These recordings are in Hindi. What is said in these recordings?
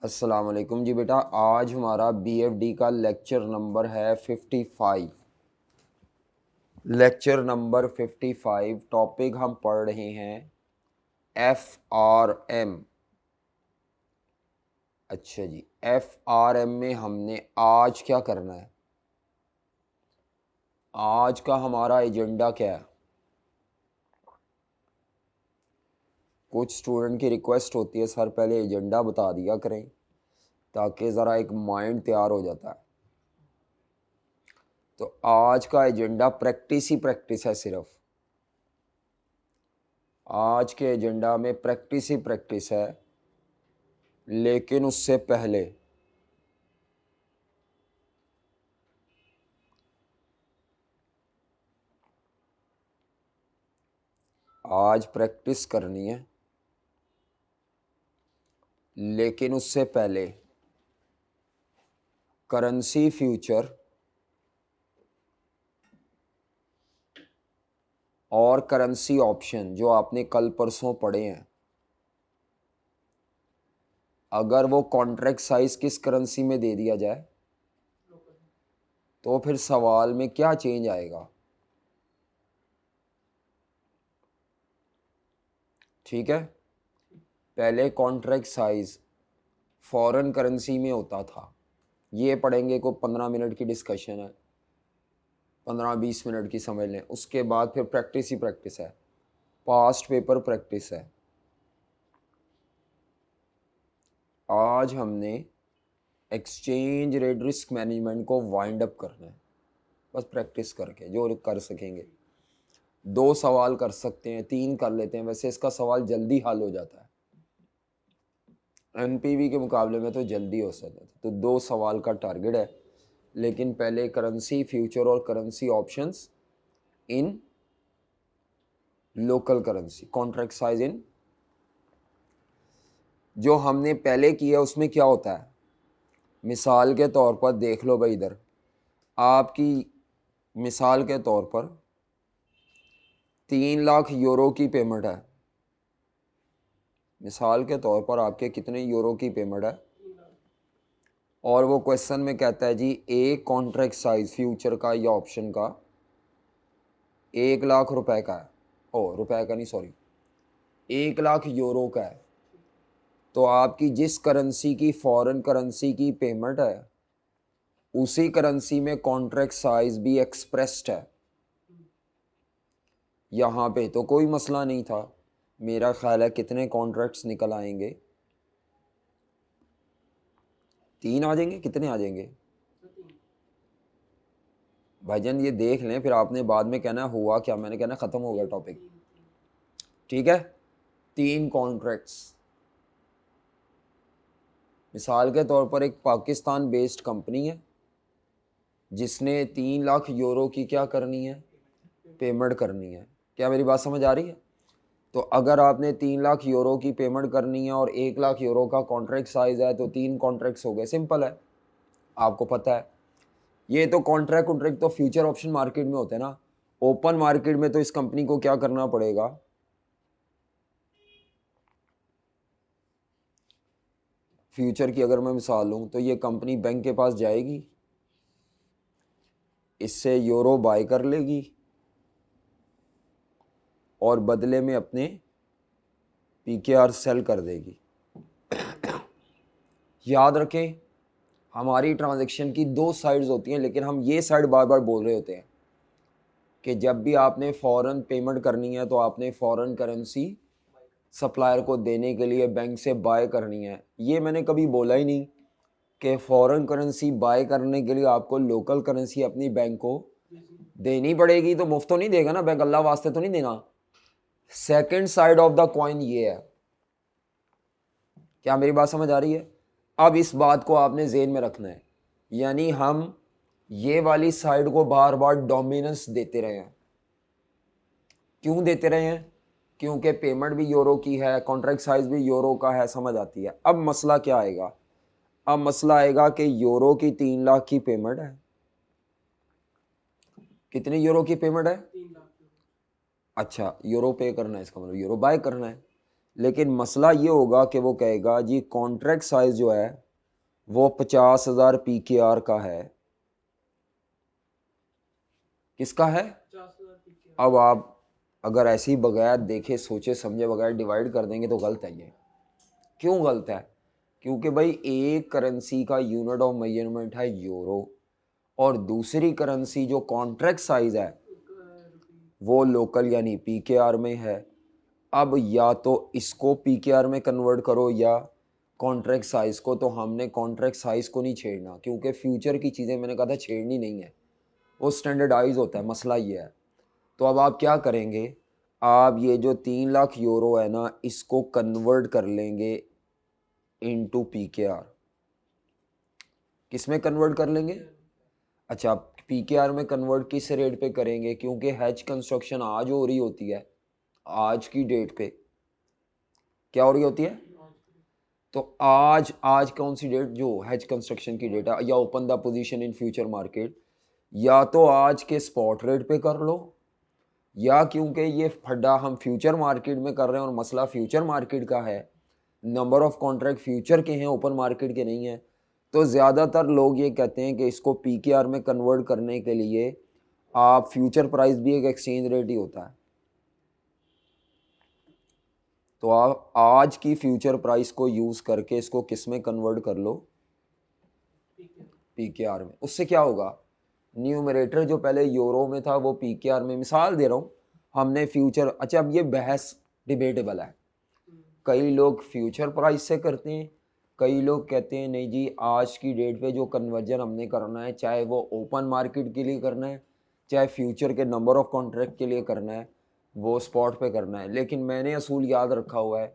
अस्सलाम वालेकुम जी बेटा। आज हमारा BFD का लेक्चर नंबर है 55। Lecture number 55। टॉपिक हम पढ़ रहे हैं FRM। अच्छा जी, FRM में हमने आज क्या करना है? आज का हमारा एजेंडा क्या है? कुछ स्टूडेंट की रिक्वेस्ट होती है सर पहले एजेंडा बता दिया करें ताकि ज़रा एक माइंड तैयार हो जाता है। तो आज का एजेंडा प्रैक्टिस ही प्रैक्टिस है। सिर्फ आज के एजेंडा में प्रैक्टिस ही प्रैक्टिस है, लेकिन उससे पहले आज प्रैक्टिस करनी है, लेकिन उससे पहले करेंसी फ्यूचर और करेंसी ऑप्शन जो आपने कल परसों पढ़े हैं, अगर वो कॉन्ट्रैक्ट साइज किस करेंसी में दे दिया जाए तो फिर सवाल में क्या चेंज आएगा? ठीक है, पहले कॉन्ट्रैक्ट साइज फॉरेन करेंसी में होता था। ये पढ़ेंगे को 15 मिनट की डिस्कशन है, 15-20 मिनट की समझ लें। उसके बाद फिर प्रैक्टिस ही प्रैक्टिस है, पास्ट पेपर प्रैक्टिस है। आज हमने एक्सचेंज रेट रिस्क मैनेजमेंट को वाइंड अप करना है, बस प्रैक्टिस करके जो कर सकेंगे। 2 सवाल कर सकते हैं, 3 कर लेते हैं, वैसे इसका सवाल जल्दी हल हो जाता है, NPV के मुकाबले में तो जल्दी हो सकता है। तो 2 सवाल का टारगेट है, लेकिन पहले करेंसी फ्यूचर और currency options in local currency, contract size in. जो हमने पहले किया उसमें क्या होता है, मिसाल के तौर पर देख लो भाई, इधर आपकी मिसाल के तौर पर 3 लाख यूरो की पेमेंट है। मिसाल के तौर पर आपके कितने यूरो की पेमेंट है, और वो क्वेश्चन में कहता है जी एक कॉन्ट्रैक्ट साइज फ्यूचर का या ऑप्शन का 1 लाख रुपए का है। ओ रुपए का नहीं, सॉरी, 1 लाख यूरो का है। तो आपकी जिस करेंसी की फॉरेन करेंसी की पेमेंट है उसी करेंसी में कॉन्ट्रैक्ट साइज भी एक्सप्रेस्ड है। यहाँ पे तो कोई मसला नहीं था। मेरा ख्याल है कितने कॉन्ट्रैक्ट्स निकल आएंगे? 3 आ जाएंगे। कितने आ जाएंगे भाईजान? ये देख लें, फिर आपने बाद में कहना हुआ क्या, मैंने कहना ख़त्म हो गया टॉपिक। ठीक है, 3 कॉन्ट्रैक्ट्स। मिसाल के तौर पर एक पाकिस्तान बेस्ड कंपनी है जिसने 3 लाख यूरो की क्या करनी है, पेमेंट करनी है। क्या मेरी बात समझ आ रही है? तो अगर आपने 3 लाख यूरो की पेमेंट करनी है और 1 लाख यूरो का कॉन्ट्रैक्ट साइज है तो 3 कॉन्ट्रैक्ट्स हो गए। सिंपल है, आपको पता है। ये तो कॉन्ट्रैक्ट तो फ्यूचर ऑप्शन मार्केट में होते हैं ना। ओपन मार्केट में तो इस कंपनी को क्या करना पड़ेगा, फ्यूचर की अगर मैं मिसाल लूँ तो ये कंपनी बैंक के पास जाएगी, इससे यूरो बाय कर लेगी और बदले में अपने PKR सेल कर देगी। याद रखें, हमारी ट्रांजैक्शन की 2 साइड्स होती हैं, लेकिन हम ये साइड बार बार बोल रहे होते हैं कि जब भी आपने फ़ॉरेन पेमेंट करनी है तो आपने फ़ॉरेन करेंसी सप्लायर को देने के लिए बैंक से बाय करनी है। ये मैंने कभी बोला ही नहीं कि फ़ॉरेन करेंसी बाय करने के लिए आपको लोकल करेंसी अपनी बैंक को देनी पड़ेगी। तो मुफ्त तो नहीं देगा ना बैंक, अल्लाह वास्ते तो नहीं देना। Second side of the coin ये है। क्या मेरी बात समझ आ रही है? अब इस बात को आपने जेहन में रखना है, यानी हम ये वाली साइड को बार बार डोमिनेंस देते रहे हैं। क्यों देते रहे हैं? क्योंकि पेमेंट भी यूरो की है, कॉन्ट्रैक्ट साइज भी यूरो का है, समझ आती है। अब मसला क्या आएगा? अब मसला आएगा कि यूरो की 3 लाख की पेमेंट है। कितनी यूरो की पेमेंट है? अच्छा, यूरो पे करना है, इसका मतलब यूरो बाय करना है। लेकिन मसला ये होगा कि वो कहेगा जी कॉन्ट्रैक्ट साइज जो है वो 50,000 PKR का है। किसका है? अब आप अगर ऐसे ही बगैर देखे सोचे समझे बगैर डिवाइड कर देंगे तो गलत है ये। क्यों गलत है? क्योंकि भाई एक करेंसी का यूनिट ऑफ मेजरमेंट है यूरो और दूसरी करेंसी जो कॉन्ट्रैक्ट साइज है वो लोकल यानी PKR में है। अब या तो इसको PKR में कन्वर्ट करो या कॉन्ट्रैक्ट साइज को, तो हमने कॉन्ट्रैक्ट साइज को नहीं छेड़ना क्योंकि फ्यूचर की चीज़ें मैंने कहा था छेड़नी नहीं है, वो स्टैंडर्डाइज होता है। मसला ये है। तो अब आप क्या करेंगे, आप ये जो 3 लाख यूरो है ना इसको कन्वर्ट कर लेंगे इनटू PKR। किस में कन्वर्ट कर लेंगे? अच्छा, PKR में कन्वर्ट किस रेट पे करेंगे? क्योंकि हैज कंस्ट्रक्शन आज हो रही होती है, आज की डेट पे क्या हो रही होती है? तो आज कौन सी डेट जो हैज कंस्ट्रक्शन की डेट है या open the position in future market, या तो आज के स्पॉट रेट पे कर लो या क्योंकि ये फड्डा हम फ्यूचर मार्केट में कर रहे हैं और मसला फ्यूचर मार्केट का है, नंबर ऑफ कॉन्ट्रैक्ट फ्यूचर के हैं ओपन मार्केट के नहीं है, तो ज़्यादातर लोग ये कहते हैं कि इसको PKR में कन्वर्ट करने के लिए आप फ्यूचर प्राइस भी एक एक्सचेंज रेट ही होता है, तो आप आज की फ्यूचर प्राइस को यूज़ करके इसको किस में कन्वर्ट कर लो? PKR में। उससे क्या होगा, न्यूमरेटर जो पहले यूरो में था वो PKR में, मिसाल दे रहा हूँ, हमने फ्यूचर, अच्छा अब ये बहस डिबेटेबल है, कई लोग फ्यूचर प्राइस से करते हैं, कई लोग कहते हैं नहीं जी आज की डेट पे जो कन्वर्जन हमने करना है चाहे वो ओपन मार्केट के लिए करना है चाहे फ्यूचर के नंबर ऑफ कॉन्ट्रैक्ट के लिए करना है वो स्पॉट पे करना है। लेकिन मैंने असूल याद रखा हुआ है,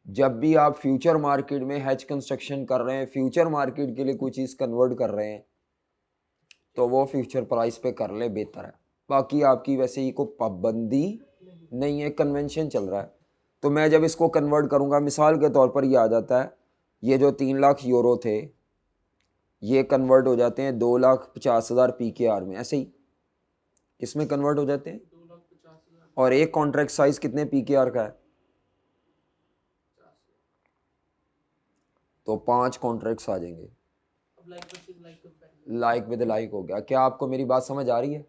जब भी आप फ्यूचर मार्केट में हैज कंस्ट्रक्शन कर रहे हैं, फ्यूचर मार्केट के लिए कोई चीज़ कन्वर्ट कर रहे हैं तो वो फ्यूचर प्राइस पे कर ले बेहतर है। बाकी आपकी वैसे ही कोई पाबंदी नहीं है, कन्वेंशन चल रहा है। तो मैं जब इसको कन्वर्ट करूंगा मिसाल के तौर पर ये आ जाता है, ये जो 3 लाख यूरो थे ये कन्वर्ट हो जाते हैं 2,50,000 PKR में, ऐसे ही इसमें कन्वर्ट हो जाते हैं। और एक कॉन्ट्रैक्ट साइज कितने PKR का है? तो 5 कॉन्ट्रैक्ट्स आ जाएंगे। लाइक विद लाइक हो गया। क्या आपको मेरी बात समझ आ रही है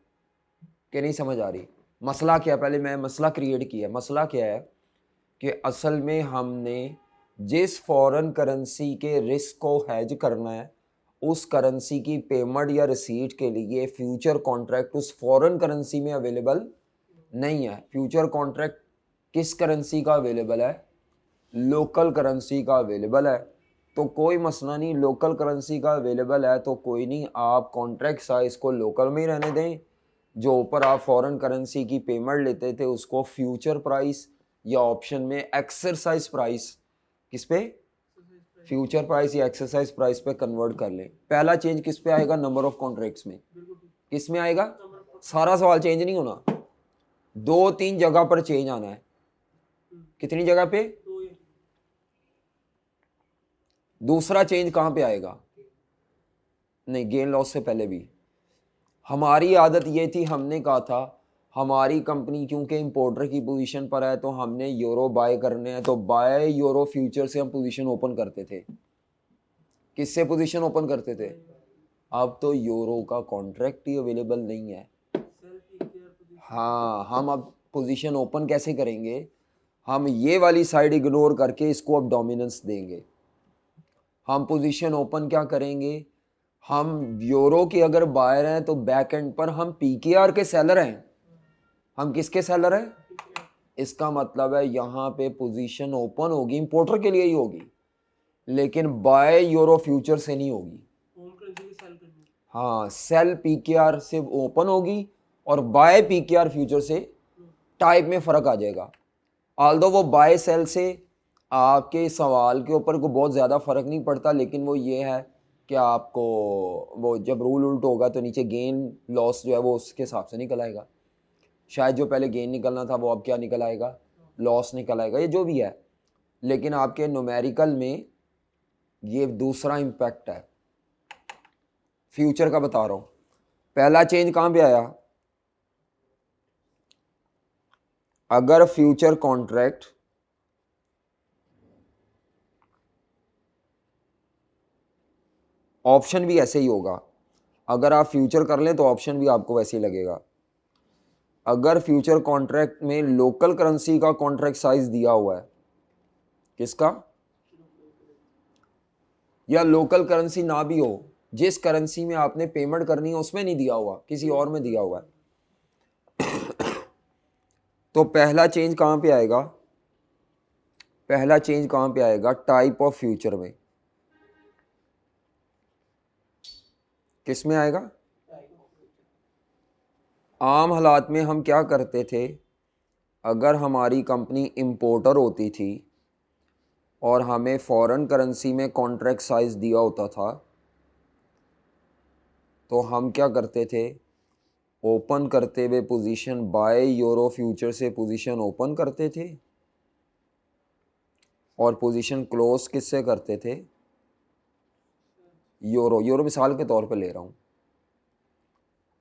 कि नहीं समझ आ रही? मसला क्या, पहले मैं मसला क्रिएट किया। मसला क्या है कि असल में हमने जिस फॉरेन करेंसी के रिस्क को हैज करना है उस करेंसी की पेमेंट या रिसीट के लिए फ्यूचर कॉन्ट्रैक्ट उस फॉरेन करेंसी में अवेलेबल नहीं है। फ्यूचर कॉन्ट्रैक्ट किस करेंसी का अवेलेबल है? लोकल करेंसी का अवेलेबल है। तो कोई मसला नहीं, लोकल करेंसी का अवेलेबल है तो कोई नहीं, आप कॉन्ट्रैक्ट साइज को लोकल में ही रहने दें, जो ऊपर आप फॉरेन करेंसी की पेमेंट लेते थे उसको फ्यूचर प्राइस या ऑप्शन में एक्सरसाइज प्राइस, किस पे? फ्यूचर प्राइस या एक्सरसाइज प्राइस पे कन्वर्ट कर लें। पहला चेंज किस पे आएगा? नंबर ऑफ कॉन्ट्रैक्ट्स में। किस में आएगा? सारा सवाल चेंज नहीं होना, 2-3 जगह पर चेंज आना है। कितनी जगह पे? दूसरा चेंज कहां पे आएगा? नहीं, गेन लॉस से पहले भी हमारी आदत ये थी, हमने कहा था हमारी कंपनी क्योंकि इंपोर्टर की पोजीशन पर है तो हमने यूरो बाय करने हैं, तो बाय यूरो फ्यूचर से हम पोजीशन ओपन करते थे। किससे पोजीशन ओपन करते थे? अब तो यूरो का कॉन्ट्रैक्ट ही अवेलेबल नहीं है। हाँ, हम अब पोजीशन ओपन कैसे करेंगे? हम ये वाली साइड इग्नोर करके इसको अब डोमिनेंस देंगे। हम पोजीशन ओपन क्या करेंगे? हम यूरो के अगर बायर हैं तो बैक एंड पर हम PKR के सेलर हैं। हम किसके सेलर हैं? इसका मतलब है यहाँ पे पोजीशन ओपन होगी इंपोर्टर के लिए ही होगी, लेकिन बाय यूरो फ्यूचर से नहीं होगी। हाँ, सेल PKR से ओपन होगी और बाय PKR फ्यूचर से टाइप में फ़र्क आ जाएगा। आल्दो वो बाय सेल से आपके सवाल के ऊपर को बहुत ज़्यादा फ़र्क नहीं पड़ता, लेकिन वो ये है कि आपको वो जब रूल उल्ट होगा तो नीचे गेन लॉस जो है वो उसके हिसाब से निकल आएगा। शायद जो पहले गेन निकलना था वो अब क्या निकल आएगा? लॉस निकल आएगा, ये जो भी है। लेकिन आपके न्यूमेरिकल में ये दूसरा इम्पैक्ट है, फ्यूचर का बता रहा हूँ। पहला चेंज कहाँ पे आया? अगर फ्यूचर कॉन्ट्रैक्ट ऑप्शन भी ऐसे ही होगा। अगर आप फ्यूचर कर लें तो ऑप्शन भी आपको वैसे ही लगेगा। अगर फ्यूचर कॉन्ट्रैक्ट में लोकल करेंसी का कॉन्ट्रैक्ट साइज दिया हुआ है, किसका, या लोकल करेंसी ना भी हो, जिस करेंसी में आपने पेमेंट करनी है उसमें नहीं दिया हुआ, किसी और में दिया हुआ है, तो पहला चेंज कहां पे आएगा, पहला चेंज कहां पे आएगा, टाइप ऑफ फ्यूचर में। किस में आएगा? आम हालात में हम क्या करते थे, अगर हमारी कंपनी इंपोर्टर होती थी और हमें फॉरेन करेंसी में कॉन्ट्रैक्ट साइज दिया होता था, तो हम क्या करते थे, ओपन करते हुए पोजीशन बाय यूरो फ्यूचर से पोजीशन ओपन करते थे और पोजीशन क्लोज किससे करते थे, यूरो मिसाल के तौर पे ले रहा हूं।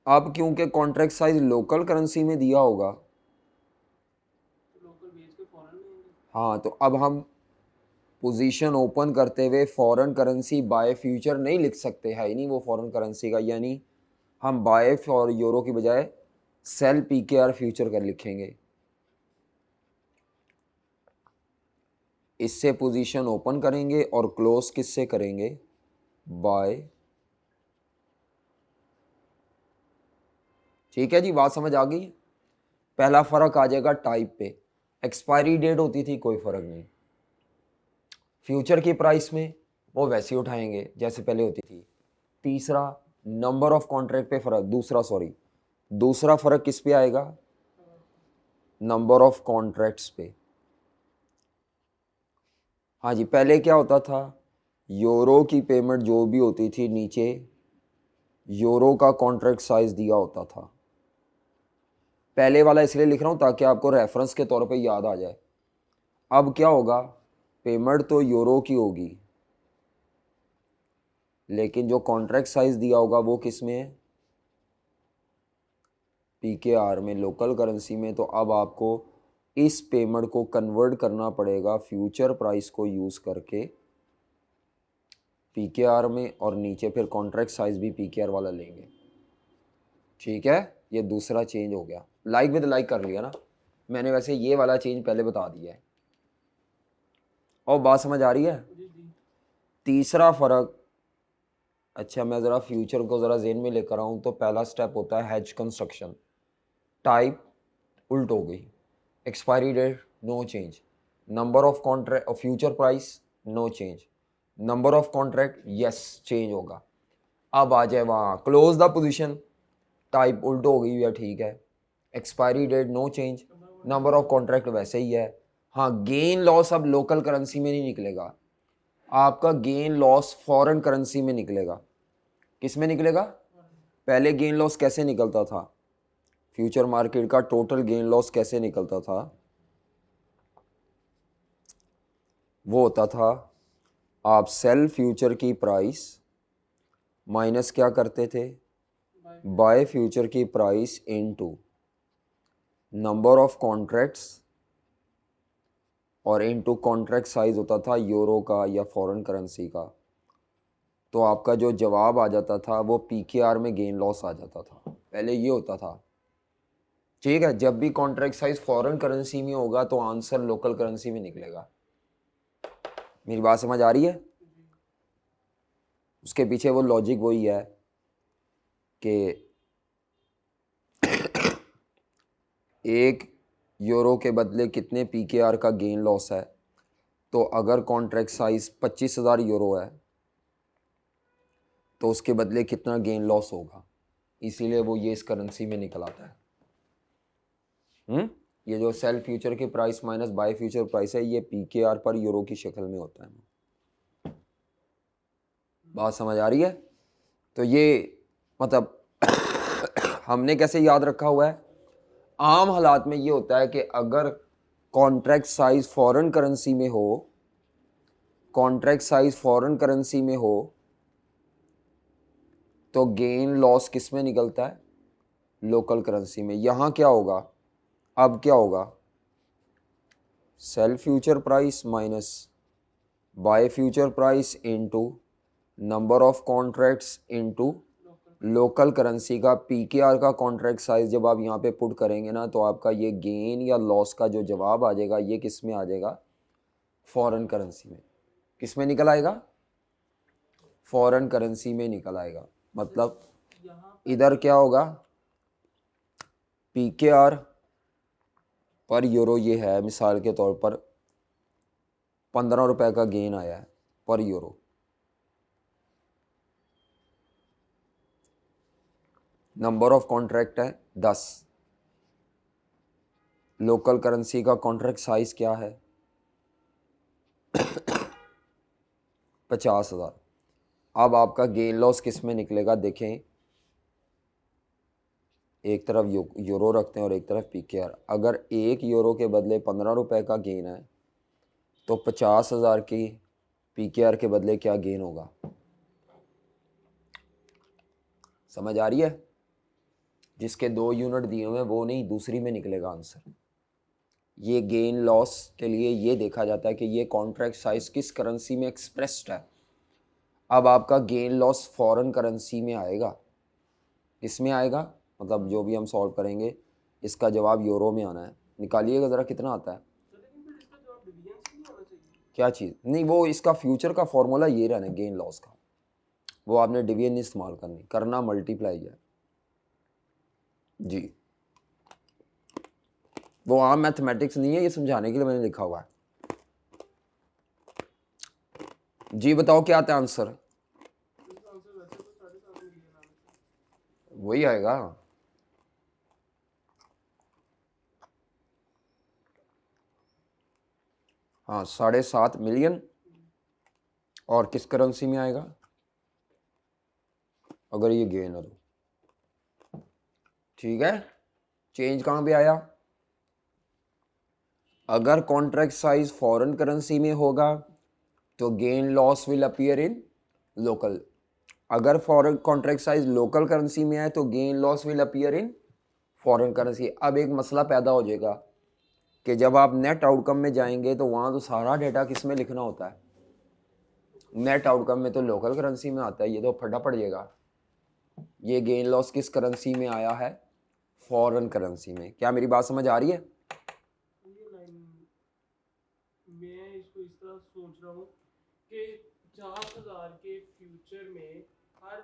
अब क्योंकि कॉन्ट्रैक्ट साइज लोकल करेंसी में दिया होगा, हाँ, तो अब हम पोजीशन ओपन करते हुए फॉरेन करेंसी बाय फ्यूचर नहीं लिख सकते, है ही नहीं वो फॉरेन करेंसी का, यानी हम बाय फॉर यूरो की बजाय सेल पीकेआर फ्यूचर कर लिखेंगे। इससे पोजीशन ओपन करेंगे और क्लोज किससे करेंगे, बाय। ठीक है जी, बात समझ आ गई। पहला फर्क आ जाएगा टाइप पे, एक्सपायरी डेट होती थी कोई फर्क नहीं, फ्यूचर की प्राइस में वो वैसे ही उठाएंगे जैसे पहले होती थी। तीसरा, नंबर ऑफ कॉन्ट्रैक्ट पे फर्क, दूसरा फर्क किस पे आएगा, नंबर ऑफ कॉन्ट्रैक्ट्स पे। हाँ जी, पहले क्या होता था, यूरो की पेमेंट जो भी होती थी नीचे यूरो का कॉन्ट्रैक्ट साइज दिया होता था। पहले वाला इसलिए लिख रहा हूं ताकि आपको रेफरेंस के तौर पे याद आ जाए। अब क्या होगा, पेमेंट तो यूरो की होगी लेकिन जो कॉन्ट्रैक्ट साइज दिया होगा वो किस में है, पीकेआर में, लोकल करेंसी में। तो अब आपको इस पेमेंट को कन्वर्ट करना पड़ेगा फ्यूचर प्राइस को यूज करके पीकेआर में, और नीचे फिर कॉन्ट्रैक्ट साइज भी पीकेआर वाला लेंगे। ठीक है, ये दूसरा चेंज हो गया, लाइक विद लाइक कर लिया ना मैंने, वैसे ये वाला चेंज पहले बता दिया है। और बात समझ आ रही है? तीसरा फर्क, अच्छा मैं ज़रा फ्यूचर को ज़रा जेन में लेकर आऊँ, तो पहला स्टेप होता है हेज कंस्ट्रक्शन, टाइप उल्ट हो गई, expiry date no change, number of contract, future price no change, number of contract yes change होगा। अब आ जाए वहाँ क्लोज द पोजीशन, टाइप उल्ट हो गई है, ठीक है, expiry date no change, number of contract वैसे ही है। हाँ, गेन लॉस अब लोकल करेंसी में नहीं निकलेगा, आपका गेन लॉस फॉरेन करेंसी में निकलेगा। किस में निकलेगा? पहले गेन लॉस कैसे निकलता था, फ्यूचर मार्केट का टोटल गेन लॉस कैसे निकलता था, वो होता था आप सेल फ्यूचर की प्राइस माइनस क्या करते थे, बाय फ्यूचर की price into number of contracts और इनटू कॉन्ट्रैक्ट साइज होता था यूरो का या फॉरेन करेंसी का। तो आपका जो जवाब आ जाता था वो पीकेआर में गेन लॉस आ जाता था, पहले ये होता था। ठीक है, जब भी कॉन्ट्रैक्ट साइज फॉरेन करेंसी में होगा तो आंसर लोकल करेंसी में निकलेगा। मेरी बात समझ आ रही है? उसके पीछे वो लॉजिक वही है कि एक यूरो के बदले कितने पीकेआर का गेन लॉस है, तो अगर कॉन्ट्रैक्ट साइज 25,000 यूरो है तो उसके बदले कितना गेन लॉस होगा, इसीलिए वो ये इस करेंसी में निकल आता है। ये जो सेल फ्यूचर की price minus buy future price है, ये पीकेआर पर यूरो की शक्ल में होता है। बात समझ आ रही है? तो ये मतलब हमने कैसे याद रखा हुआ है, आम हालात में ये होता है कि अगर कॉन्ट्रैक्ट साइज फॉरेन करेंसी में हो, कॉन्ट्रैक्ट साइज फॉरेन करेंसी में हो तो गेन लॉस किस में निकलता है, लोकल करेंसी में। यहां क्या होगा, अब क्या होगा, sell future price minus buy future price into number of contracts into local currency का पीकेआर का कॉन्ट्रैक्ट साइज जब आप यहाँ पे पुट करेंगे ना तो आपका ये गेन या लॉस का जो जवाब आ जाएगा ये किस में आ जाएगा, फॉरेन करेंसी में। किस में निकल आएगा, फॉरेन करेंसी में निकल आएगा। मतलब इधर क्या होगा, पीकेआर पर यूरो ये है, मिसाल के तौर पर 15 रुपए का गेन आया है पर यूरो। नंबर ऑफ कॉन्ट्रैक्ट है 10, लोकल करेंसी का कॉन्ट्रैक्ट साइज क्या है 50,000। अब आपका गेन लॉस किस में निकलेगा देखें, एक तरफ यूरो रखते हैं और एक तरफ पीकेआर। अगर 1 यूरो के बदले 15 रुपए का गेन है तो 50,000 की पीकेआर के बदले क्या गेन होगा, समझ आ रही है। जिसके 2 यूनिट दिए हुए हैं वो नहीं, दूसरी में निकलेगा आंसर। ये गेन लॉस के लिए ये देखा जाता है कि ये कॉन्ट्रैक्ट साइज किस करेंसी में एक्सप्रेस्ड है। अब आपका गेन लॉस फॉरेन करेंसी में आएगा, इसमें आएगा, मतलब जो भी हम सॉल्व करेंगे इसका जवाब यूरो में आना है। निकालिएगा ज़रा कितना आता है। क्या चीज़ नहीं, वो इसका फ्यूचर का फॉर्मूला ये रहना है गेन लॉस का, वो आपने डिवीजन नहीं इस्तेमाल करनी, करना मल्टीप्लाई है जी। वो आम मैथमेटिक्स नहीं है, ये समझाने के लिए मैंने लिखा हुआ है जी। बताओ क्या आता है आंसर, वही आएगा। हाँ 7.5 मिलियन। और किस करेंसी में आएगा अगर ये गेन है तो, ठीक है। चेंज कहाँ पे आया, अगर कॉन्ट्रैक्ट साइज फॉरेन करेंसी में होगा तो gain loss will appear in local. अगर foreign contract size local currency में आए तो gain loss will appear in foreign currency. अब एक मसला पैदा हो जाएगा कि जब आप नेट आउटकम में जाएंगे तो वहाँ तो सारा डेटा किस में लिखना होता है, नेट आउटकम में तो लोकल करेंसी में आता है, ये तो फटा पड़ जाएगा। ये गेन लॉस किस करेंसी में आया है, फॉरेन करेंसी में। क्या मेरी बात समझ आ रही है। मैं इसको इस तरह सोच रहा हूँ कि 50,000 के फ्यूचर में हर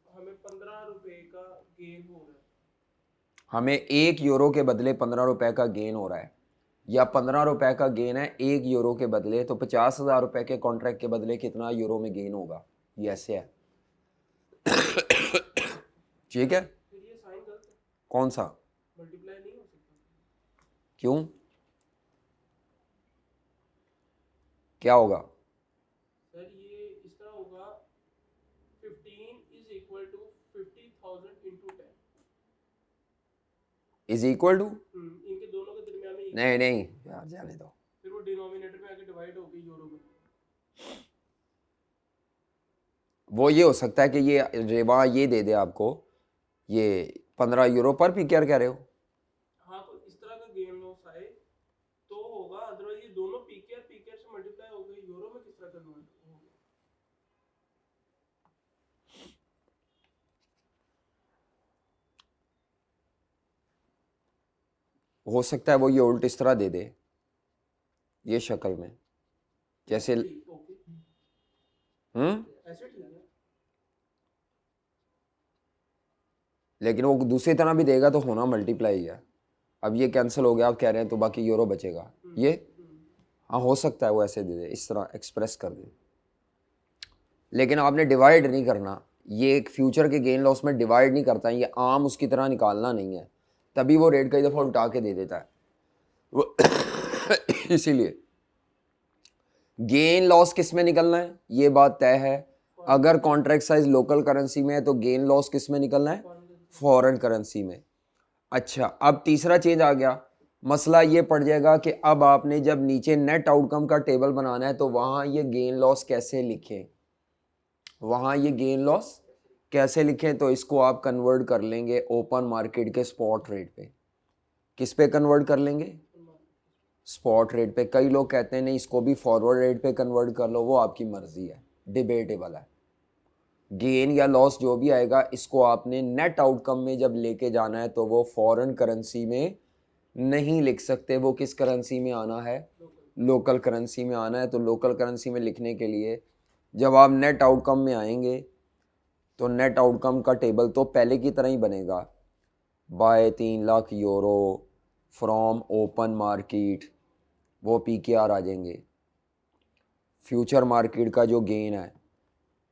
हमें 15 रुपए का गेन हो रहा है, हमें 1 यूरो के बदले 15 रुपए का गेन हो रहा है, या 15 रुपए का गेन है 1 यूरो के बदले, तो 50,000 रुपए के कॉन्ट्रैक्ट के बदले कितना यूरो में गेन होगा, ये ऐसे है ठीक है। फिर ये साइन गलत है, कौन सा, मल्टीप्लाई नहीं हो सकता। क्यों, क्या होगा सर ये इस तरह होगा 15 is equal to 50,000 into 10। Is equal to, इनके दोनों के दरमियान में नहीं नहीं यार जाने दो, फिर वो डिनोमिनेटर में आके डिवाइड होगी यूरो में। वो ये हो सकता है कि ये रेवा ये दे दे आपको, ये 15 यूरो पर पी, क्या कह रहे हो। हाँ तो इस तरह का गेन लॉस आए तो होगा, अदरवाइज ये दोनों पीकेआर से मल्टीप्लाई हो गए, यूरो में किस तरह कन्वर्ट होगा। हो सकता है वो ये उल्ट इस तरह दे दे, ये शक्ल में जैसे ओके ऐसे ठीक है। लेकिन वो दूसरी तरह भी देगा तो होना मल्टीप्लाई है। अब ये कैंसिल हो गया, आप कह रहे हैं तो बाकी यूरो बचेगा ये, हाँ हो सकता है वो ऐसे दे दे, इस तरह एक्सप्रेस कर दे, लेकिन आपने डिवाइड नहीं करना। ये एक फ्यूचर के गेन लॉस में डिवाइड नहीं करता है, ये आम उसकी तरह निकालना नहीं है, तभी वो रेट कई दफ़ा उल्टा के दे देता है वो इसीलिए गेन लॉस किस में निकलना है ये बात तय है। अगर कॉन्ट्रैक्ट साइज लोकल करेंसी में है तो गेन लॉस किस में निकलना है, फॉरेन करेंसी में। अच्छा अब तीसरा चेंज आ गया, मसला ये पड़ जाएगा कि अब आपने जब नीचे नेट आउटकम का टेबल बनाना है तो वहाँ ये गेन लॉस कैसे लिखें, वहाँ ये गेन लॉस कैसे लिखें, तो इसको आप कन्वर्ट कर लेंगे ओपन मार्केट के स्पॉट रेट पे। किस पे कन्वर्ट कर लेंगे, स्पॉट रेट पे। कई लोग कहते हैं नहीं इसको भी फॉरवर्ड रेट पे कन्वर्ट कर लो, वो आपकी मर्जी है, डिबेटेबल है। गेन या लॉस जो भी आएगा इसको आपने नेट आउटकम में जब लेके जाना है तो वो फॉरेन करेंसी में नहीं लिख सकते, वो किस करेंसी में आना है, लोकल करेंसी में आना है। तो लोकल करेंसी में लिखने के लिए जब आप नेट आउटकम में आएंगे तो नेट आउटकम का टेबल तो पहले की तरह ही बनेगा, buy 3 lakh euro from open market, वो PKR आ जाएंगे। फ्यूचर मार्केट का जो गेन है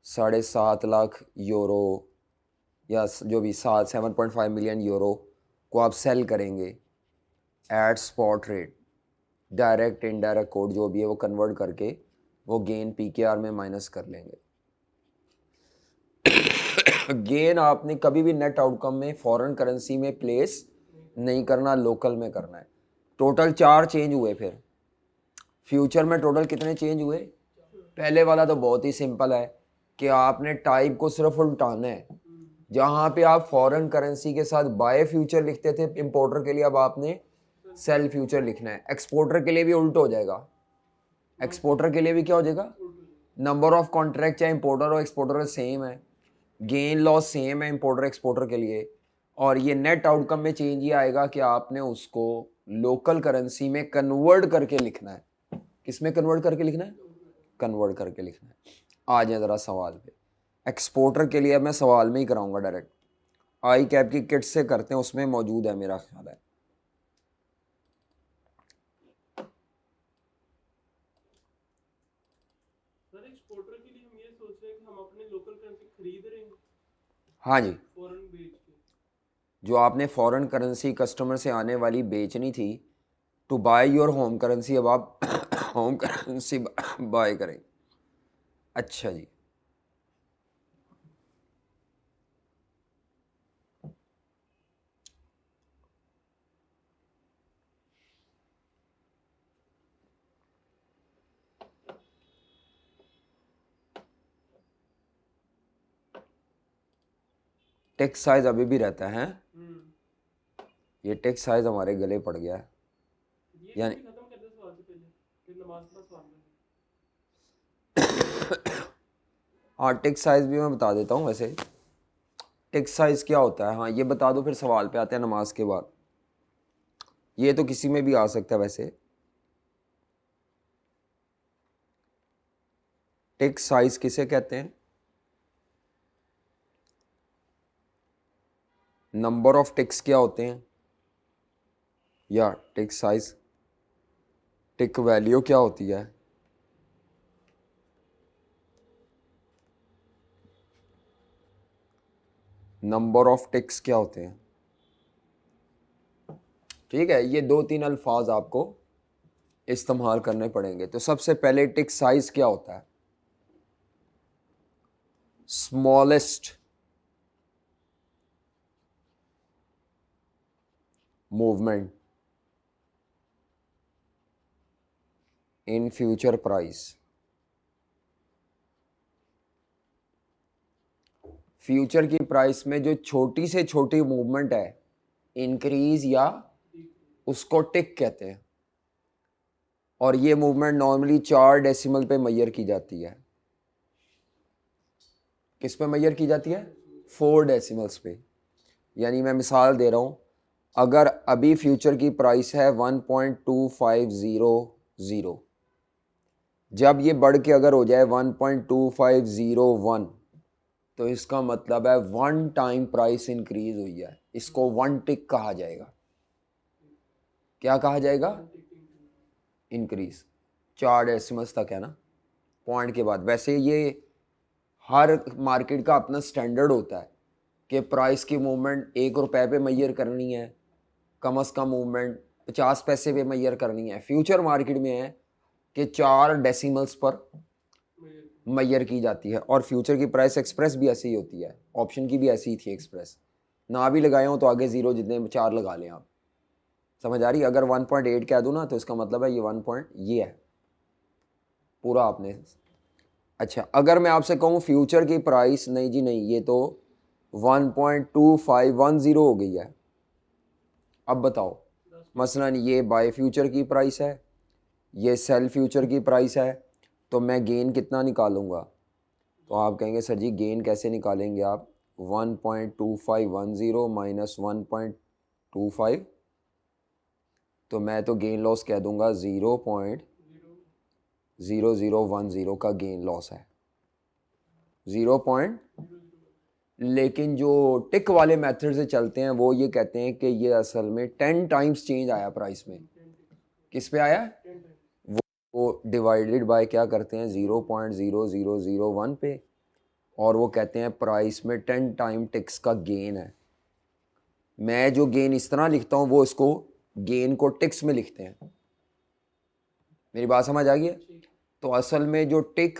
7.5 लाख यूरो या जो भी 7.5 मिलियन यूरो को आप सेल करेंगे at spot rate, direct indirect code जो भी है वो कन्वर्ट करके वो गेन PKR में माइनस कर लेंगे। गेन आपने कभी भी नेट आउटकम में फॉरेन करेंसी में प्लेस नहीं करना, लोकल में करना है। टोटल 4 चेंज हुए। फिर फ्यूचर में टोटल कितने चेंज हुए? पहले वाला तो बहुत ही सिंपल है कि आपने टाइप को सिर्फ उल्टाना है। जहाँ पे आप फॉरेन करेंसी के साथ बाय फ्यूचर लिखते थे इंपोर्टर के लिए, अब आपने सेल फ्यूचर लिखना है। एक्सपोर्टर के लिए भी उल्टा हो जाएगा। एक्सपोर्टर के लिए भी क्या हो जाएगा? नंबर ऑफ कॉन्ट्रैक्ट चाहे इंपोर्टर और एक्सपोर्टर सेम है, गेन लॉस सेम है इंपोर्टर एक्सपोर्टर के लिए। और ये नेट आउटकम में चेंज ये आएगा कि आपने उसको लोकल करेंसी में कन्वर्ट करके लिखना है। किस में कन्वर्ट करके लिखना है? कन्वर्ट करके लिखना है। आ जाए ज़रा सवाल पे। एक्सपोर्टर के लिए मैं सवाल में ही कराऊंगा डायरेक्ट, आई कैप की किट से करते हैं, उसमें मौजूद है मेरा ख्याल है। सर एक्सपोर्टर के लिए हम ये सोच रहे हैं कि हम अपने लोकल करेंसी खरीद रहे हैं हाँ जी, फॉरेन बेच के। जो आपने फॉरेन करेंसी कस्टमर से आने वाली बेचनी थी to buy your home currency, अब आप होम करेंसी बाय करें। अच्छा जी, टेक्स्ट साइज अभी भी रहता है। ये टेक्स्ट साइज हमारे गले पड़ गया है। ये यानी खत्म कर दे सवाल से पहले, फिर नमाज का सवाल में। हाँ, टेक्स्ट साइज भी मैं बता देता हूँ। वैसे टेक्स्ट साइज क्या होता है, हाँ ये बता दो, फिर सवाल पे आते हैं नमाज के बाद। ये तो किसी में भी आ सकता है। वैसे टेक्स्ट साइज किसे कहते हैं? नंबर ऑफ टिक्स क्या होते हैं, या टिक साइज, टिक वैल्यू क्या होती है? नंबर ऑफ टिक्स क्या होते हैं? ठीक है, ये 2-3 अल्फाज आपको इस्तेमाल करने पड़ेंगे। तो सबसे पहले टिक साइज क्या होता है? Smallest movement in future price. Future की प्राइस में जो छोटी से छोटी मूवमेंट है, इंक्रीज या, उसको टिक कहते हैं। और ये मूवमेंट नॉर्मली 4 डेसिमल पे मेजर की जाती है। किस पे मेजर की जाती है? 4 डेसिमल्स पे। यानी मैं मिसाल दे रहा हूँ, अगर अभी फ्यूचर की प्राइस है 1.2500, जब ये बढ़ के अगर हो जाए 1.2501, तो इसका मतलब है 1 टाइम प्राइस इंक्रीज हुई है। इसको 1 टिक कहा जाएगा। क्या कहा जाएगा? इंक्रीज। 4 डेसिमल्स तक है ना, पॉइंट के बाद। वैसे ये हर मार्केट का अपना स्टैंडर्ड होता है कि प्राइस की मूवमेंट 1 रुपए पे मेजर करनी है, कम से कम मूवमेंट 50 पैसे पे मेजर करनी है। फ्यूचर मार्केट में है कि 4 डेसिमल्स पर मेजर की जाती है। और फ्यूचर की प्राइस एक्सप्रेस भी ऐसी ही होती है, ऑप्शन की भी ऐसी ही थी एक्सप्रेस। ना भी लगाए हो तो आगे 0 जितने 4 लगा लें आप। समझ आ रही? अगर 1.8 कह दूँ ना तो इसका मतलब है ये 1 पॉइंट ये है पूरा आपने। अच्छा, अगर मैं आपसे कहूँ फ्यूचर की प्राइस, नहीं जी नहीं, ये तो 1.2510 हो गई है। अब बताओ, मसलन ये बाय फ्यूचर की प्राइस है, ये सेल फ्यूचर की प्राइस है, तो मैं गेन कितना निकालूंगा? तो आप कहेंगे सर जी गेन कैसे निकालेंगे आप, 1.2510 माइनस 1.25, तो मैं तो गेन लॉस कह दूंगा 0.0010 का गेन लॉस है, 0. लेकिन जो टिक वाले मेथड से चलते हैं वो ये कहते हैं कि ये असल में 10 टाइम्स चेंज आया प्राइस में। किस पे आया? वो डिवाइडेड बाय क्या करते हैं, 0.0001 पे, और वो कहते हैं प्राइस में 10 टाइम टिक्स का गेन है। मैं जो गेन इस तरह लिखता हूँ वो इसको गेन को टिक्स में लिखते हैं। मेरी बात समझ आ गई है? तो असल में जो टिक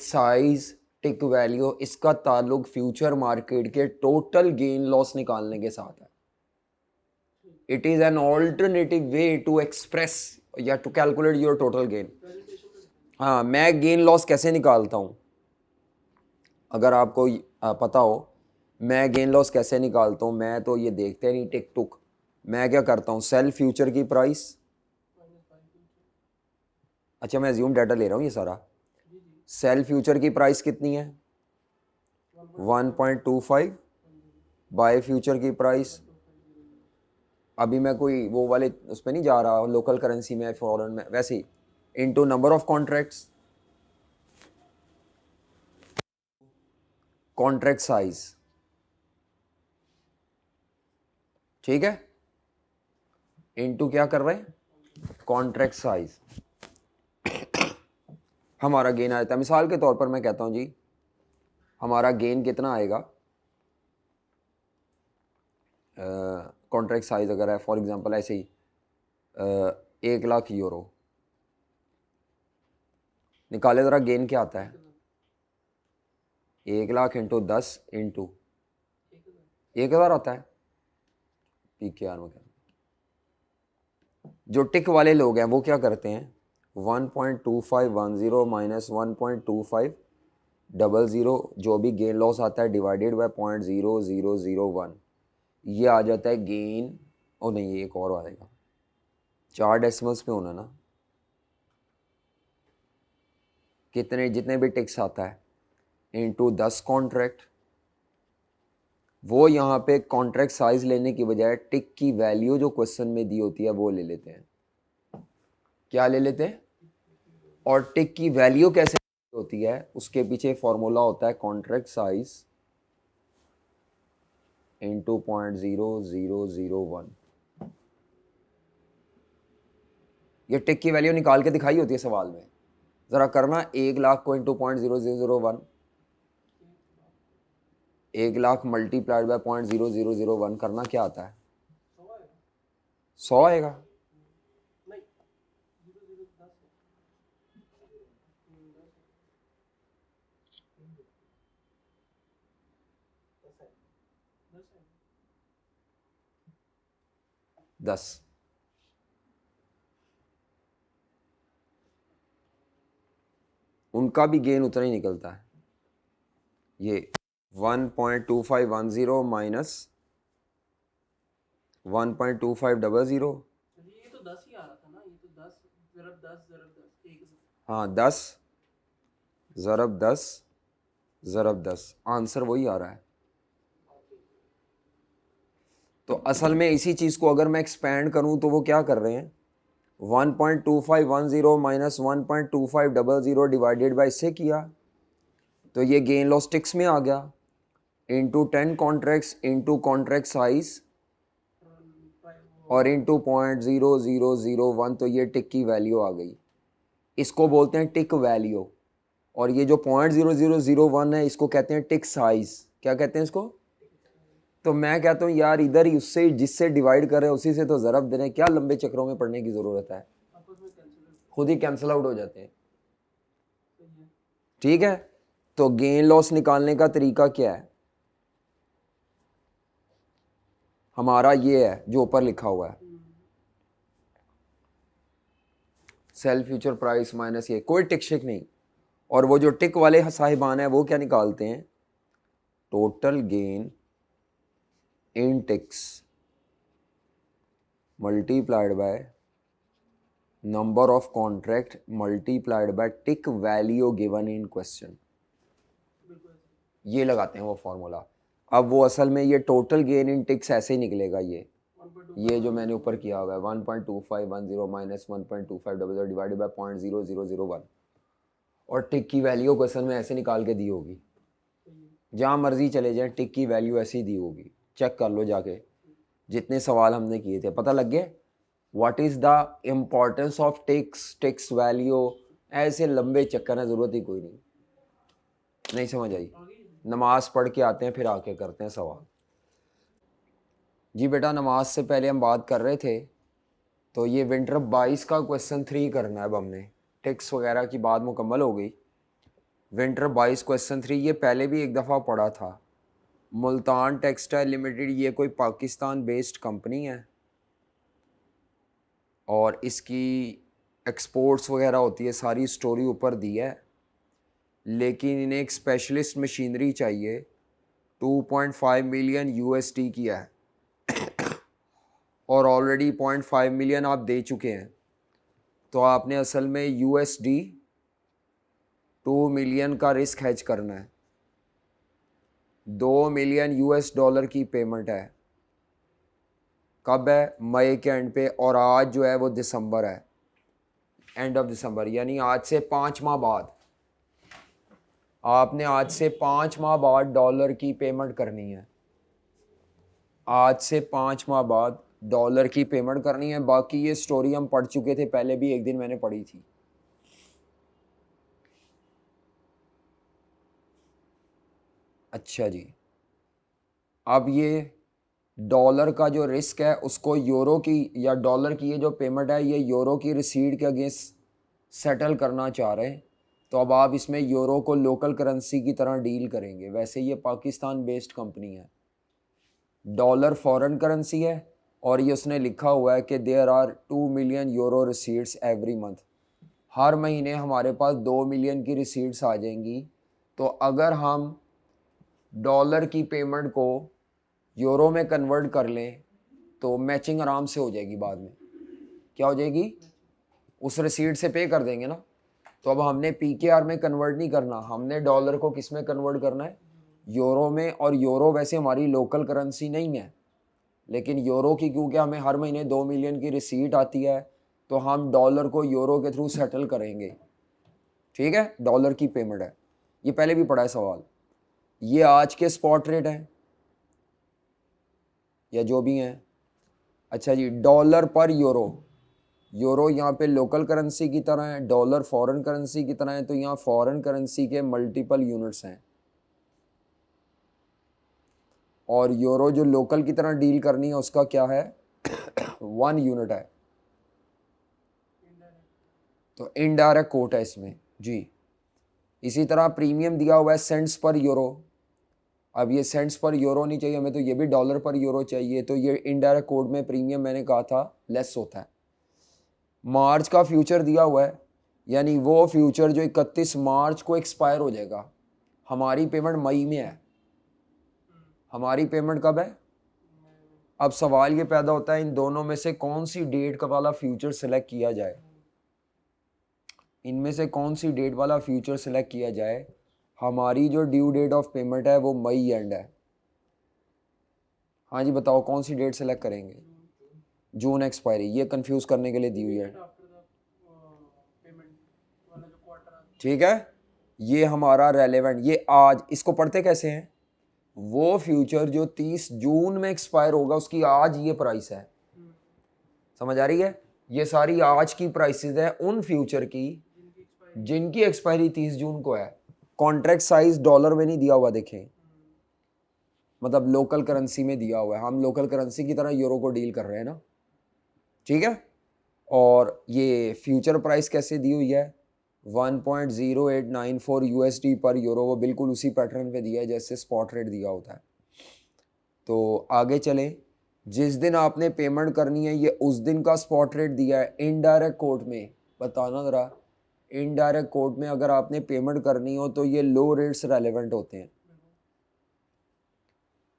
साइज, टिक वैल्यू, इसका ताल्लुक फ्यूचर मार्केट के टोटल गेन लॉस निकालने के साथ है। It is an alternative way to express या to calculate your total gain. हाँ, मैं गेन लॉस कैसे निकालता हूँ, अगर आपको पता हो मैं गेन लॉस कैसे निकालता हूँ, मैं तो ये देखते नहीं टिक टुक, मैं क्या करता हूँ, सेल फ्यूचर की प्राइस, अच्छा मैं एज्यूम डाटा ले रहा हूँ ये सारा, सेल फ्यूचर की प्राइस कितनी है 1.25, बाय फ्यूचर की प्राइस, अभी मैं कोई वो वाले उस पर नहीं जा रहा लोकल करेंसी में फॉरेन में, वैसे ही into number of contracts, contract size, ठीक है, इनटू क्या कर रहे हैं, कॉन्ट्रैक्ट साइज। हमारा गेन आया था, मिसाल के तौर पर मैं कहता हूं जी हमारा गेन कितना आएगा, कॉन्ट्रैक्ट साइज अगर है फॉर एग्जांपल ऐसे ही 1 लाख यूरो, निकाले ज़रा गेन क्या आता है, 1 लाख इंटू 10 इंटू 1,000 आता है। PKR में जो टिक वाले लोग हैं वो क्या करते हैं, 1.2510 माइनस 1.2500 जो भी गेन लॉस आता है डिवाइडेड बाय 0.0001, ये आ जाता है गेन। ओ नहीं, ये एक और आएगा, 4 डेसिमल्स पे होना ना, कितने जितने भी टिक्स आता है इंटू 10 कॉन्ट्रैक्ट, वो यहाँ पे कॉन्ट्रैक्ट साइज लेने की बजाय टिक की वैल्यू जो क्वेश्चन में दी होती है वो ले लेते हैं। क्या ले लेते हैं, और टिक की वैल्यू कैसे होती है उसके पीछे फॉर्मूला होता है कॉन्ट्रैक्ट साइज इंटू 0.0001। ये टिक की वैल्यू निकाल के दिखाई होती है सवाल में, जरा करना 1 लाख को इंटू 0.0001, 1 लाख मल्टीप्लाइड बाय 0.0001 करना क्या आता है, 100 आएगा। दस, उनका भी गेन उतना ही निकलता है। ये 1.2510 माइनस 1.2500, ये तो 10 ही आ रहा था ना, ये तो 10 ज़रब 10 ज़रब 10 एक, हाँ 10 ज़रब 10 ज़रब 10, आंसर वही आ रहा है। तो असल में इसी चीज़ को अगर मैं एक्सपैंड करूं तो वो क्या कर रहे हैं, 1.2510 माइनस 1.2500 डिवाइडेड बाई इससे किया, तो ये गेन लॉस टिक्स में आ गया, into 10 contracts into contract size और इंटू 0.0001, तो ये टिक की वैल्यू आ गई। इसको बोलते हैं टिक वैल्यू, और ये जो 0.0001 है इसको कहते हैं टिक साइज। क्या कहते हैं इसको? तो मैं कहता हूँ यार इधर ही उससे जिससे डिवाइड कर रहे हैं उसी से तो ज़रब दे रहे हैं, क्या लंबे चक्रों में पढ़ने की ज़रूरत है, खुद ही कैंसिल आउट हो जाते हैं। ठीक है, तो गेन लॉस निकालने का तरीका क्या है, हमारा ये है जो ऊपर लिखा हुआ है, सेल फ्यूचर प्राइस माइनस ये, कोई टिक शिक नहीं, और वो जो टिक वाले साहिबान है वो क्या निकालते हैं, total gain in ticks multiplied by number of contract multiplied by tick value given in question. ये लगाते हैं वो फार्मूला। अब वो असल में ये टोटल गेन इन टिक्स ऐसे ही निकलेगा, ये जो मैंने ऊपर किया हुआ है 1.2510 माइनस 1.2500 डिवाइडेड बाई 0.0001, और टिक की वैल्यू क्वेश्चन में ऐसे निकाल के दी होगी, जहाँ मर्जी चले जाएं टिक की वैल्यू ऐसी दी होगी, चेक कर लो जाके, जितने सवाल हमने किए थे पता लग गया what is the importance of ticks value. ऐसे लंबे चक्कर है, ज़रूरत ही कोई नहीं समझ आई। नमाज पढ़ के आते हैं फिर आके करते हैं सवाल। जी बेटा, नमाज से पहले हम बात कर रहे थे, तो ये विंटर 22 का क्वेश्चन 3 करना है। अब हमने टिक्स वगैरह की बात मुकम्मल हो गई। विंटर 22 क्वेश्चन 3 ये पहले भी एक दफ़ा पढ़ा था। मुल्तान टेक्सटाइल लिमिटेड ये कोई पाकिस्तान बेस्ड कंपनी है और इसकी एक्सपोर्ट्स वगैरह होती है, सारी स्टोरी ऊपर दी है, लेकिन इन्हें एक स्पेशलिस्ट मशीनरी चाहिए 2.5 मिलियन USD की है और ऑलरेडी 0.5 मिलियन आप दे चुके हैं, तो आपने असल में USD 2 मिलियन का रिस्क हेज करना है। 2 मिलियन US$ की पेमेंट है। कब है? मई के एंड पे, और आज जो है वो दिसंबर है, एंड ऑफ दिसंबर, यानी आज से 5 माह बाद आपने आज से 5 माह बाद डॉलर की पेमेंट करनी है। आज से 5 माह बाद डॉलर की पेमेंट करनी है। बाकी ये स्टोरी हम पढ़ चुके थे पहले भी, एक दिन मैंने पढ़ी थी। अच्छा जी, अब ये डॉलर का जो रिस्क है उसको यूरो की या डॉलर की ये जो पेमेंट है ये यूरो की रिसीट के अगेंस्ट सेटल करना चाह रहे हैं, तो अब आप इसमें यूरो को लोकल करेंसी की तरह डील करेंगे। वैसे ये पाकिस्तान बेस्ड कंपनी है, डॉलर फॉरेन करेंसी है, और ये उसने लिखा हुआ है कि there are 2 million euro receipts every month. हर महीने हमारे पास 2 मिलियन की रिसीट्स आ जाएंगी। तो अगर हम डॉलर की पेमेंट को यूरो में कन्वर्ट कर लें तो मैचिंग आराम से हो जाएगी। बाद में क्या हो जाएगी? उस रिसीट से पे कर देंगे ना। तो अब हमने PKR में कन्वर्ट नहीं करना, हमने डॉलर को किस में कन्वर्ट करना है? यूरो में। और यूरो वैसे हमारी लोकल करेंसी नहीं है, लेकिन यूरो की क्योंकि हमें हर महीने 2 मिलियन की रिसीट आती है, तो हम डॉलर को यूरो के थ्रू सेटल करेंगे। ठीक है, डॉलर की पेमेंट है। ये पहले भी पढ़ा है सवाल। ये आज के स्पॉट रेट हैं या जो भी हैं। अच्छा जी, डॉलर पर यूरो, यूरो यहाँ पे लोकल करेंसी की तरह है, डॉलर फॉरेन करेंसी की तरह है, तो यहाँ फॉरेन करेंसी के मल्टीपल यूनिट्स हैं, और यूरो जो लोकल की तरह डील करनी है उसका क्या है? 1 यूनिट है, तो इनडायरेक्ट कोट है इसमें जी। इसी तरह प्रीमियम दिया हुआ है सेंट्स पर यूरो। अब ये सेंट्स पर यूरो नहीं चाहिए हमें, तो ये भी डॉलर पर यूरो चाहिए, तो ये इनडायरेक्ट कोड में प्रीमियम मैंने कहा था लेस होता है। मार्च का फ्यूचर दिया हुआ है, यानी वो फ्यूचर जो 31 मार्च को एक्सपायर हो जाएगा। हमारी पेमेंट मई में है, हमारी पेमेंट कब है? अब सवाल ये पैदा होता है इन दोनों में से कौन सी डेट का वाला फ्यूचर सेलेक्ट किया जाए, इनमें से कौन सी डेट वाला फ्यूचर सेलेक्ट किया जाए। हमारी जो ड्यू डेट ऑफ पेमेंट है वो मई एंड है। हाँ जी बताओ कौन सी डेट सेलेक्ट करेंगे? जून एक्सपायरी, ये कंफ्यूज करने के लिए दी हुई है। ठीक है, ये हमारा रेलेवेंट, ये आज इसको पढ़ते कैसे हैं? वो फ्यूचर जो 30 जून में एक्सपायर होगा उसकी आज ये प्राइस है। समझ आ रही है? ये सारी आज की प्राइसेस है उन फ्यूचर की जिनकी एक्सपायरी 30 जून को है। कॉन्ट्रैक्ट साइज डॉलर में नहीं दिया हुआ, देखें, मतलब लोकल करेंसी में दिया हुआ है। हम लोकल करेंसी की तरह यूरो को डील कर रहे हैं ना। ठीक है, और ये फ्यूचर प्राइस कैसे दी हुई है? 1.0894 USD पर यूरो, वो बिल्कुल उसी पैटर्न पे दिया है जैसे स्पॉट रेट दिया होता है। तो आगे चलें, जिस दिन आपने पेमेंट करनी है ये उस दिन का स्पॉट रेट दिया है। इनडायरेक्ट कोड में बताना ज़रा, इनडायरेक्ट कोड में अगर आपने पेमेंट करनी हो तो ये लो रेट्स रेलेवेंट होते हैं।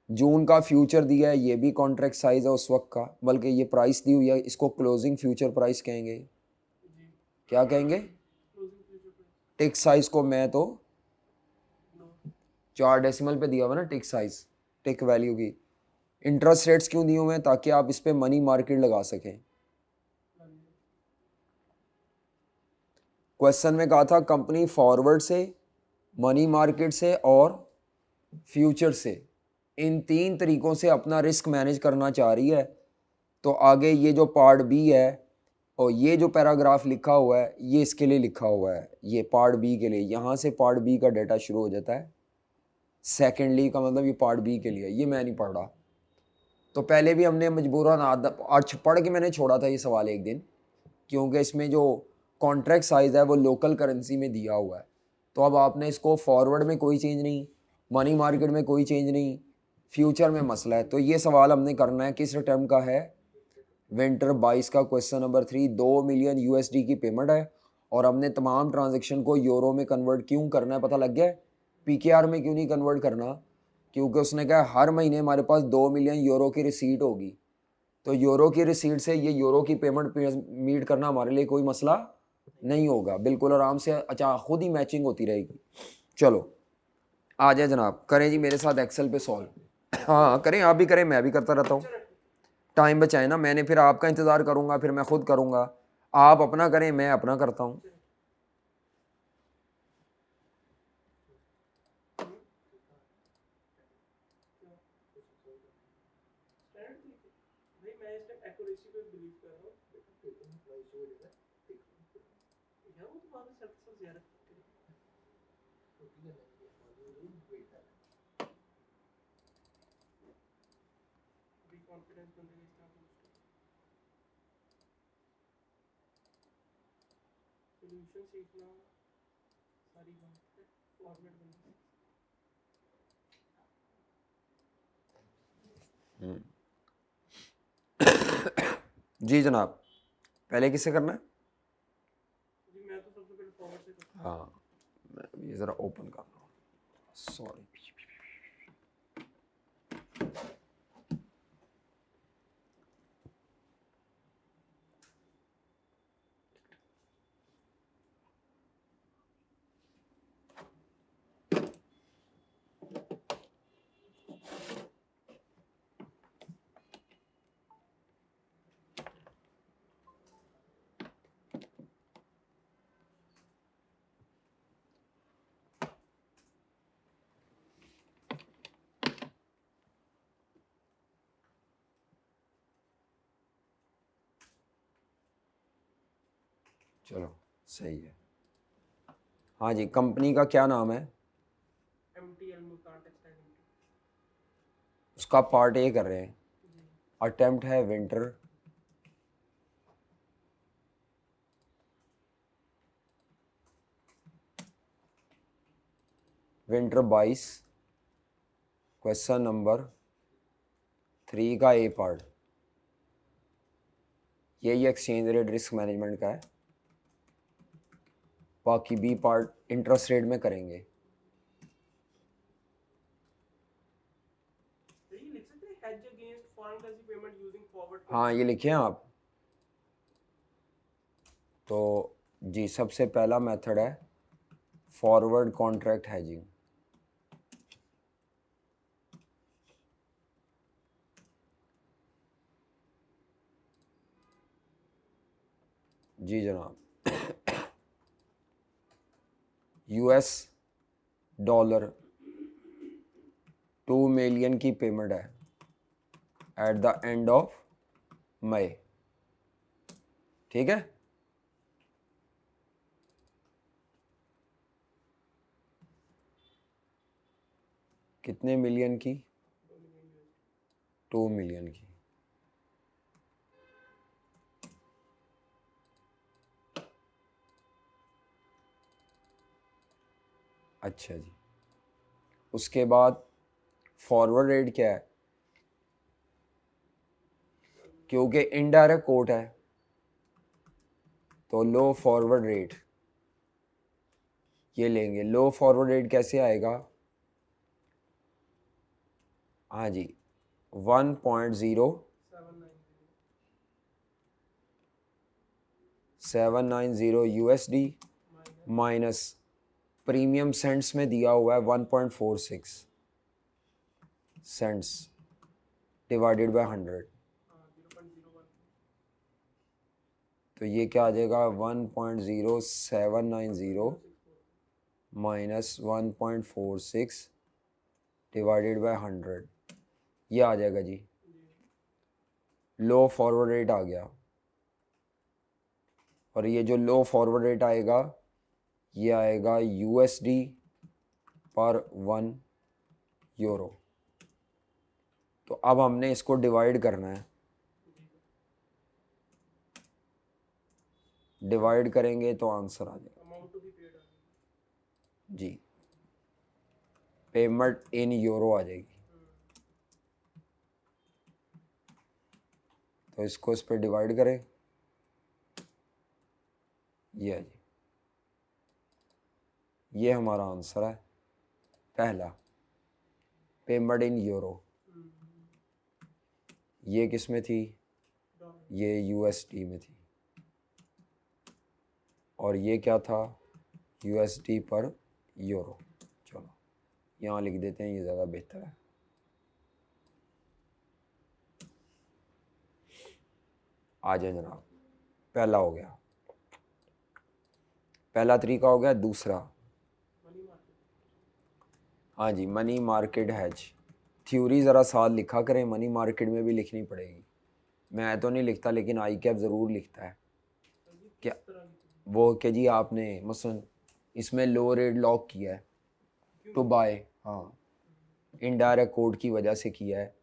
जून का फ्यूचर दिया है, ये भी कॉन्ट्रैक्ट साइज है उस वक्त का, बल्कि ये प्राइस दी हुई है, इसको क्लोजिंग फ्यूचर प्राइस कहेंगे। क्या कहेंगे? टिक साइज को मैं तो 4 डेसिमल पे दिया हुआ ना टिक साइज, टिक वैल्यू की। इंटरेस्ट रेट्स क्यों दिए हुए हैं? ताकि आप इस पे मनी मार्केट लगा सकें। क्वेश्चन में कहा था कंपनी फॉरवर्ड से, मनी मार्केट से और फ्यूचर से, इन 3 तरीकों से अपना रिस्क मैनेज करना चाह रही है। तो आगे ये जो पार्ट बी है और ये जो पैराग्राफ लिखा हुआ है ये इसके लिए लिखा हुआ है, ये पार्ट बी के लिए। यहाँ से पार्ट बी का डेटा शुरू हो जाता है। सेकेंडली का मतलब ये पार्ट बी के लिए, ये मैं नहीं पढ़ रहा। तो पहले भी हमने मजबूरन आज पढ़ के मैंने छोड़ा था ये सवाल एक दिन, क्योंकि इसमें जो कॉन्ट्रैक्ट साइज़ है वो लोकल करेंसी में दिया हुआ है। तो अब आपने इसको फॉरवर्ड में कोई चेंज नहीं, मनी मार्केट में कोई चेंज नहीं, फ्यूचर में मसला है। तो ये सवाल हमने करना है, किस टर्म का है? विंटर 22 का क्वेश्चन नंबर 3। 2 मिलियन यूएसडी की पेमेंट है और हमने तमाम ट्रांजेक्शन को यूरो में कन्वर्ट क्यों करना है पता लग गया? पीकेआर में क्यों नहीं कन्वर्ट करना? क्योंकि उसने कहा हर महीने हमारे पास 2 मिलियन यूरो की रिसीट होगी। तो यूरो की रिसीट से ये यूरो की पेमेंट मीट करना हमारे लिए कोई मसला नहीं होगा, बिल्कुल आराम से। अच्छा, खुद ही मैचिंग होती रहेगी। चलो आ जाए जनाब, करें जी मेरे साथ एक्सेल पे सॉल्व। हाँ करें, आप भी करें, मैं भी करता रहता हूँ। टाइम बचाए ना, मैंने फिर आपका इंतज़ार करूँगा, फिर मैं खुद करूँगा। आप अपना करें, मैं अपना करता हूँ। भाई मैं इसमें एक्यूरेसी पे बिलीव कर रहा हूँ। यार वो तो वहाँ पे सबसे ज्यादा भी कॉन्फिडेंस बंदे का इतना सोल्यूशन सीखना सारी बात है, फॉर्मेट बनना। जी जनाब, पहले किससे करना है? जी मैं तो सबसे पहले फॉरवर्ड से करता हूँ। हाँ, मैं ये ज़रा ओपन कर रहा हूँ, सॉरी। चलो सही है। हाँ जी, कंपनी का क्या नाम है? MTL Multan textile limited. उसका पार्ट ए कर रहे हैं। जी अटेम्प्ट है विंटर विंटर 22, क्वेश्चन नंबर 3 का ए पार्ट। यही एक्सचेंज रेट रिस्क मैनेजमेंट का है। बाकी बी पार्ट इंटरेस्ट रेट में करेंगे। तो ये लिख सकते हैं hedge against foreign currency payment using forward हाँ ये लिखे हैं आप। तो जी सबसे पहला मेथड है फॉरवर्ड कॉन्ट्रैक्ट हैजिंग। जी जनाब, यूएस डॉलर 2 मिलियन की पेमेंट है at the end of May, ठीक है। कितने मिलियन की? 2 मिलियन की। अच्छा जी, उसके बाद फॉरवर्ड रेट क्या है? क्योंकि इनडायरेक्ट कोट है तो लो फॉरवर्ड रेट ये लेंगे। लो फॉरवर्ड रेट कैसे आएगा? हाँ जी, 1.0790 USD माइनस प्रीमियम सेंट्स में दिया हुआ है 1.46 सेंट्स डिवाइडेड बाय 100, हाँ 0.01 तो ये क्या आ जाएगा 1.0790 माइनस 1.46 डिवाइडेड बाय 100, ये आ जाएगा जी। लो फॉरवर्ड रेट आ गया, और ये जो लो फॉरवर्ड रेट आएगा ये आएगा USD पर 1 यूरो। तो अब हमने इसको डिवाइड करना है, डिवाइड करेंगे तो आंसर आ जाएगा अमाउंट टू बी पेड जी, पेमेंट इन यूरो आ जाएगी। तो इसको इस पर डिवाइड करें, ये है जी, ये हमारा आंसर है पहला, पेमेंट इन यूरो। ये किस में थी, ये USD में थी, और ये क्या था USD पर यूरो। चलो यहाँ लिख देते हैं, ये ज़्यादा बेहतर है। आ जाए जनाब, पहला हो गया, पहला तरीका हो गया। दूसरा, मनी मार्केट। हाँ जी, मनी मार्केट हैज। थ्योरी ज़रा साथ लिखा करें, मनी मार्केट में भी लिखनी पड़ेगी। मैं तो नहीं लिखता, लेकिन आई कैप ज़रूर लिखता है। क्या वो कि जी आपने मसलन इसमें लो रेट लॉक किया है टू बाय, हाँ इनडायरेक्ट कोड की वजह से किया है,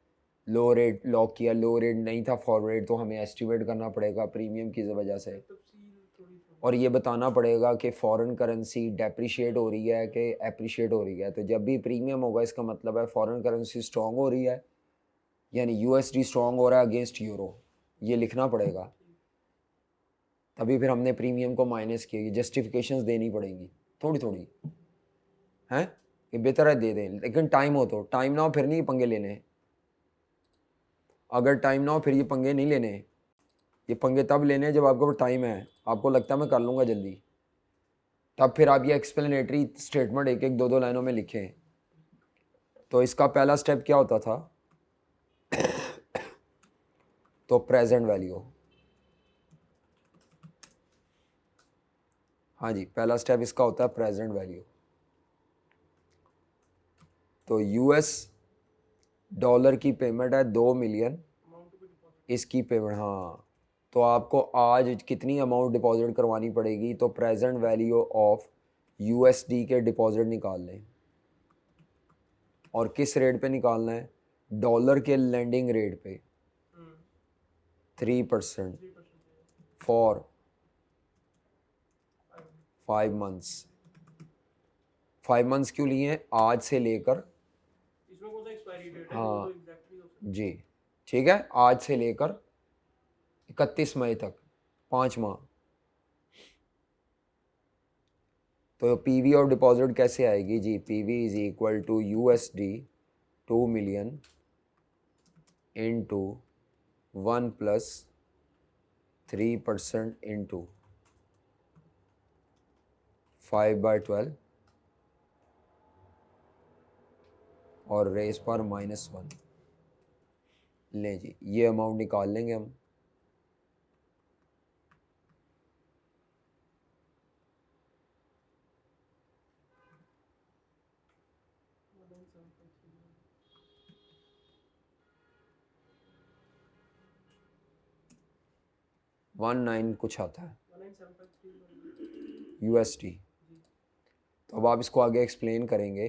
लो रेट लॉक किया, लो रेट नहीं था फॉरवर्ड रेट, तो हमें एस्टिमेट करना पड़ेगा प्रीमियम की वजह से, और ये बताना पड़ेगा कि फॉरेन करेंसी डेप्रिशिएट हो रही है कि एप्रिशिएट हो रही है। तो जब भी प्रीमियम होगा इसका मतलब है फॉरेन करेंसी स्ट्रॉन्ग हो रही है, यानी USD स्ट्रॉन्ग हो रहा है अगेंस्ट यूरो, ये लिखना पड़ेगा। तभी फिर हमने प्रीमियम को माइनस किया, जस्टिफिकेशंस देनी पड़ेंगी थोड़ी थोड़ी, हैं ये बेहतर है दे दें, लेकिन टाइम हो तो, टाइम ना हो फिर नहीं पंगे लेने। अगर टाइम ना हो फिर ये पंगे नहीं लेने, ये पंगे तब लेने जब आपके पास टाइम है, आपको लगता है मैं कर लूँगा जल्दी, तब फिर आप ये एक्सप्लेनेटरी स्टेटमेंट एक एक दो दो लाइनों में लिखें। तो इसका पहला स्टेप क्या होता था, तो प्रेजेंट वैल्यू, हाँ जी पहला स्टेप इसका होता है प्रेजेंट वैल्यू। तो US डॉलर की पेमेंट है 2 मिलियन, इसकी पेमेंट, हाँ तो आपको आज कितनी अमाउंट डिपॉजिट करवानी पड़ेगी, तो प्रेजेंट वैल्यू ऑफ USD के डिपॉजिट निकाल लें, और किस रेट पे निकालना है, डॉलर के लेंडिंग रेट पे 3% फॉर 5 मंथ्स। 5 मंथ्स क्यों लिए हैं, आज से लेकर, इसमें कौन सा एक्सपायरी डेट है, हाँ वो तो एग्जैक्टली हो सकता जी ठीक है, आज से लेकर 31 मई तक 5 माह। तो PV और डिपॉजिट कैसे आएगी जी, PV is equal to USD 2 million into 1 plus 3% into 5/12 और रेस पर -1। लें जी, ये अमाउंट निकाल लेंगे हम। है। 19 कुछ आता है 19,753 USD। तो अब आप इसको आगे एक्सप्लेन करेंगे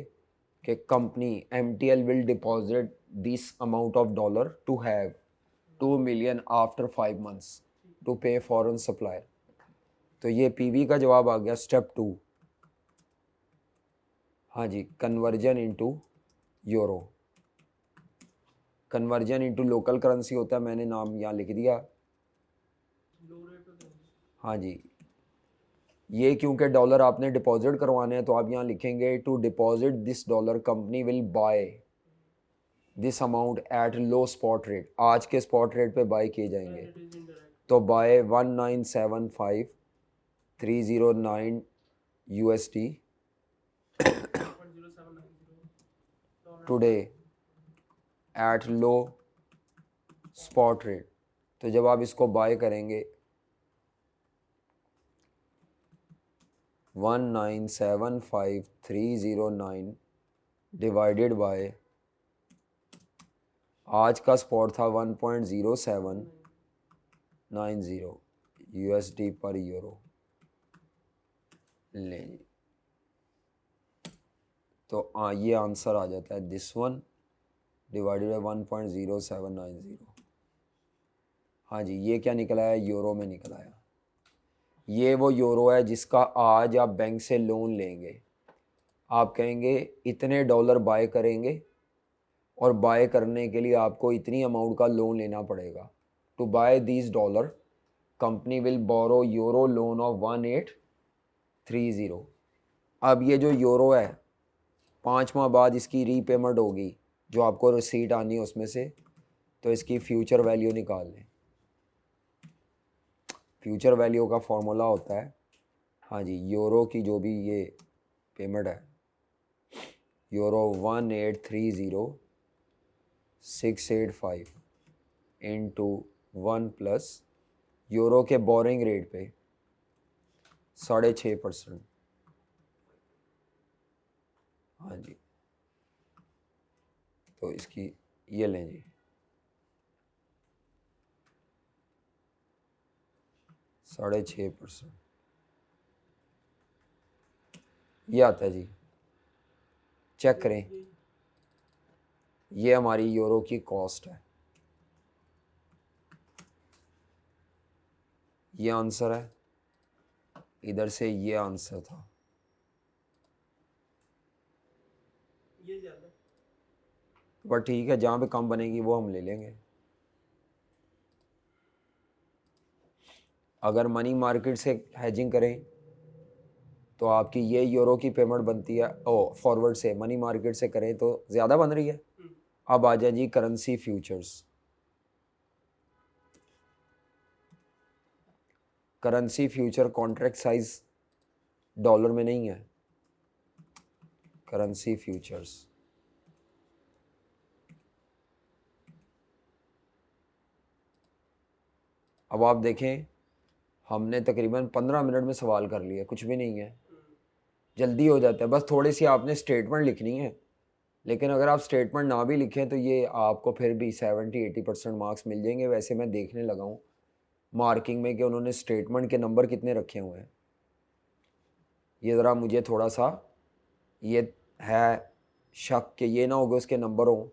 कि company MTL will deposit this amount of dollar to have 2 million after 5 months to pay foreign supplier. तो ये PV का जवाब आ गया स्टेप 2। हाँ जी, conversion into euro, conversion into local currency होता है, मैंने नाम यहाँ लिख दिया। हाँ जी, ये क्योंकि डॉलर आपने डिपॉजिट करवाने हैं तो आप यहाँ लिखेंगे to deposit this dollar company will buy this amount at low spot rate, आज के स्पॉट रेट पे बाय किए जाएंगे। तो buy 1975,309 USD $1.0790 today at low spot rate. तो जब आप इसको बाय करेंगे 1975309 डिवाइडेड बाय, आज का स्पॉट था 1.0790 USD पर यूरो। ले जी, तो ये आंसर आ जाता है दिस वन डिवाइडेड बाई 1.0790। हाँ जी, ये क्या निकला है, यूरो में निकला है। ये वो यूरो है जिसका आज आप बैंक से लोन लेंगे, आप कहेंगे इतने डॉलर बाय करेंगे और बाय करने के लिए आपको इतनी अमाउंट का लोन लेना पड़ेगा। To buy these dollar company will borrow euro loan of 1830। अब ये जो यूरो है 5 माह बाद इसकी रीपेमेंट होगी, जो आपको रिसीट आनी है उसमें से, तो इसकी फ्यूचर वैल्यू निकाल लें। फ्यूचर वैल्यू का फॉर्मूला होता है, हाँ जी, यूरो की जो भी ये पेमेंट है, यूरो 1830685 इंटू 1 प्लस यूरो के बोरिंग रेट पे 6.5%। हाँ जी, तो इसकी ये लें जी 6.5%, ये आता है जी। चेक करें, ये हमारी यूरो की कॉस्ट है, ये आंसर है, इधर से ये आंसर था। ये ज्यादा बट ठीक है, जहाँ पे कम बनेगी वो हम ले लेंगे। अगर मनी मार्केट से हेजिंग करें तो आपकी ये यूरो की पेमेंट बनती है, फॉरवर्ड से मनी मार्केट से करें तो ज़्यादा बन रही है। अब आ जाए जी currency futures. Currency future contract size dollar में नहीं है। करेंसी फ्यूचर्स अब आप देखें, हमने तकरीबन 15 मिनट में सवाल कर लिया, कुछ भी नहीं है, जल्दी हो जाता है। बस थोड़ी सी आपने स्टेटमेंट लिखनी है, लेकिन अगर आप स्टेटमेंट ना भी लिखें तो ये आपको फिर भी 70-80% मार्क्स मिल जाएंगे। वैसे मैं देखने लगा हूँ मार्किंग में कि उन्होंने स्टेटमेंट के नंबर कितने रखे हुए हैं। ये ज़रा मुझे थोड़ा सा ये है शक कि ये ना होगा उसके नंबर हों,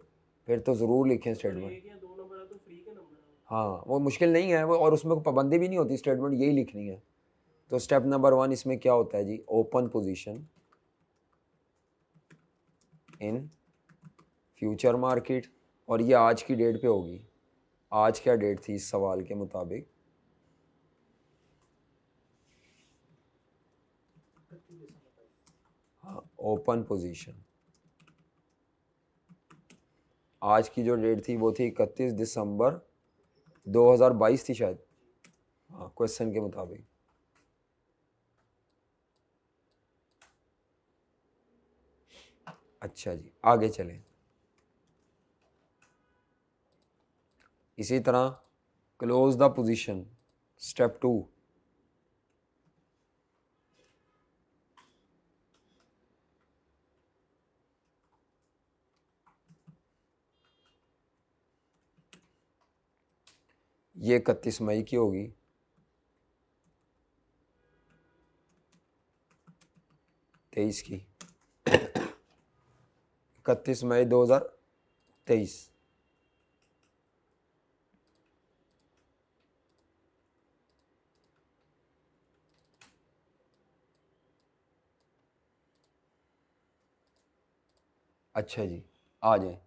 फिर तो ज़रूर लिखें स्टेटमेंट। 1 या 2 नंबर है तो फ्री के नंबर है। हाँ, वो मुश्किल नहीं है वो, और उसमें कोई पाबंदी भी नहीं होती, स्टेटमेंट यही लिखनी है। तो स्टेप नंबर 1 इसमें क्या होता है जी, open position in future market, और ये आज की डेट पे होगी। आज क्या डेट थी इस सवाल के मुताबिक, हाँ, ओपन पोजीशन आज की जो डेट थी वो थी 31 दिसंबर 2022 थी शायद, हाँ, क्वेश्चन के मुताबिक। अच्छा जी, आगे चलें। इसी तरह क्लोज द पोजीशन, स्टेप 2। ये 31 मई की होगी, तेईस की, 31 मई 2023। अच्छा जी, आ जाए।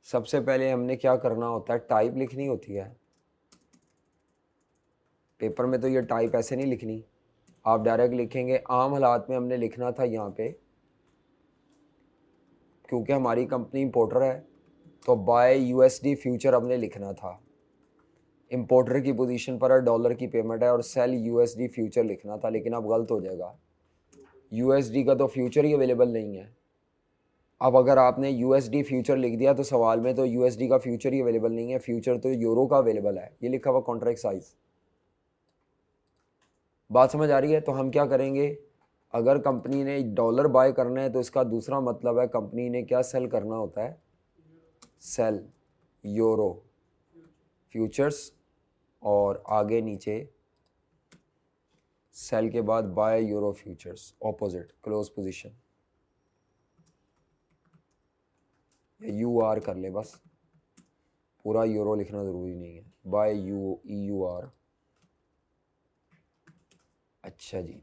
सबसे पहले हमने क्या करना होता है, टाइप लिखनी होती है। पेपर में तो ये टाइप ऐसे नहीं लिखनी, आप डायरेक्ट लिखेंगे। आम हालात में हमने लिखना था यहाँ पे, क्योंकि हमारी कंपनी इंपोर्टर है तो बाय यूएसडी फ्यूचर हमने लिखना था। इंपोर्टर की पोजीशन पर डॉलर की पेमेंट है और सेल यूएसडी फ्यूचर लिखना था, लेकिन अब गलत हो जाएगा। यूएसडी का तो फ्यूचर ही अवेलेबल नहीं है। अब अगर आपने यूएसडी फ्यूचर लिख दिया तो सवाल में तो यूएसडी का फ्यूचर ही अवेलेबल नहीं है, फ्यूचर तो यूरो का अवेलेबल है, ये लिखा हुआ कॉन्ट्रैक्ट साइज। बात समझ आ रही है? तो हम क्या करेंगे, अगर कंपनी ने डॉलर बाय करना है तो इसका दूसरा मतलब है कंपनी ने क्या सेल करना होता है, सेल यूरो फ्यूचर्स, और आगे नीचे सेल के बाद buy euro futures, opposite close position, you are कर ले बस, पूरा यूरो लिखना ज़रूरी नहीं है, बाय यू आर। अच्छा जी,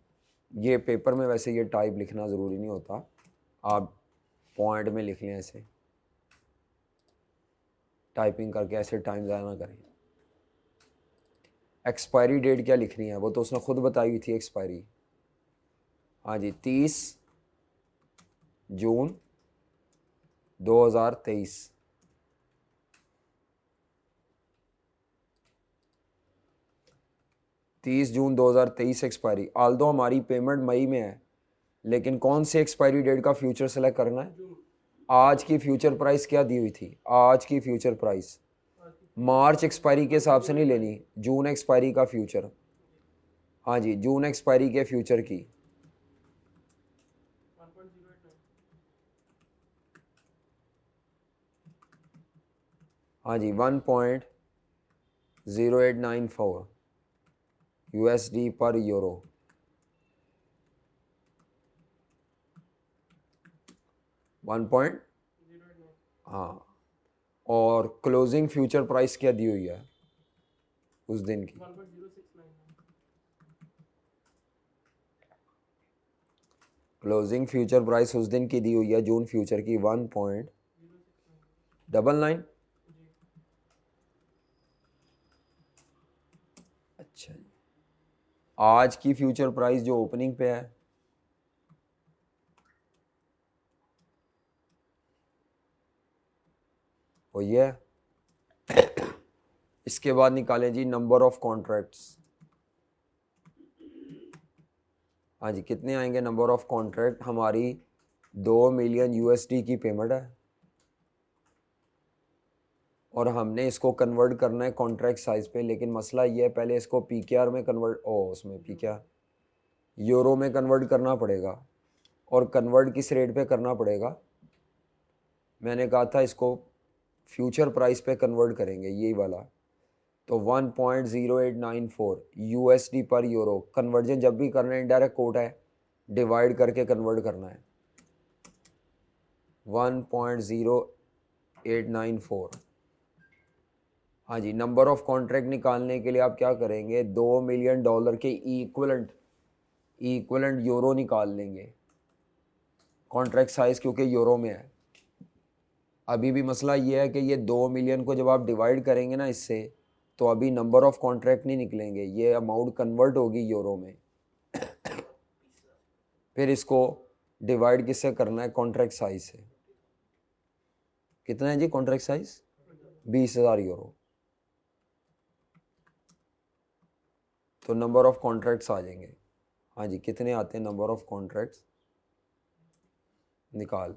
ये पेपर में वैसे ये टाइप लिखना ज़रूरी नहीं होता, आप पॉइंट में लिख लें ऐसे, टाइपिंग करके ऐसे टाइम ज़ाया ना करें। एक्सपायरी डेट क्या लिखनी है, वो तो उसने खुद बताई हुई थी एक्सपायरी। हाँ जी, 30 जून 2023। 30 जून 2023 एक्सपायरी। आल्दो हमारी पेमेंट मई में है, लेकिन कौन सी एक्सपायरी डेट का फ्यूचर सेलेक्ट करना है? आज की फ्यूचर प्राइस क्या दी हुई थी, आज की फ्यूचर प्राइस, मार्च एक्सपायरी के हिसाब से नहीं लेनी, जून एक्सपायरी का फ्यूचर। हाँ जी, जून एक्सपायरी के फ्यूचर की। 1.089। हाँ जी, 1.0894 यूएसडी पर यूरो। 1. हाँ, और क्लोजिंग फ्यूचर प्राइस क्या दी हुई है उस दिन की? 1.0699। क्लोजिंग फ्यूचर प्राइस उस दिन की दी हुई है जून फ्यूचर की 1.99। अच्छा जी, आज की फ्यूचर प्राइस जो ओपनिंग पे है वो ये है। इसके बाद निकालें जी नंबर ऑफ कॉन्ट्रैक्ट्स। हाँ जी, कितने आएंगे नंबर ऑफ कॉन्ट्रैक्ट? हमारी 2 मिलियन यूएसडी की पेमेंट है और हमने इसको कन्वर्ट करना है कॉन्ट्रैक्ट साइज पे, लेकिन मसला ये है पहले इसको पीकेआर में कन्वर्ट, उसमें पीकेआर यूरो में कन्वर्ट करना पड़ेगा, और कन्वर्ट किस रेट पे करना पड़ेगा? मैंने कहा था इसको फ्यूचर प्राइस पे कन्वर्ट करेंगे, यही वाला। तो 1.0894 यूएसडी पर यूरो। कन्वर्जन जब भी करना है, इनडायरेक्ट कोड है, डिवाइड करके कन्वर्ट करना है। 1.0894। हाँ जी, नंबर ऑफ कॉन्ट्रैक्ट निकालने के लिए आप क्या करेंगे, 2 मिलियन डॉलर के इक्वलेंट यूरो निकाल लेंगे, कॉन्ट्रैक्ट साइज क्योंकि यूरो में है। अभी भी मसला ये है कि ये 2 मिलियन को जब आप डिवाइड करेंगे ना इससे, तो अभी नंबर ऑफ कॉन्ट्रैक्ट नहीं निकलेंगे, ये अमाउंट कन्वर्ट होगी यूरो में। फिर इसको डिवाइड किससे करना है, कॉन्ट्रैक्ट साइज से। कितना है जी कॉन्ट्रैक्ट साइज? 20,000 यूरो। तो नंबर ऑफ कॉन्ट्रैक्ट्स आ जाएंगे। हाँ जी, कितने आते हैं नंबर ऑफ कॉन्ट्रैक्ट्स, निकाल।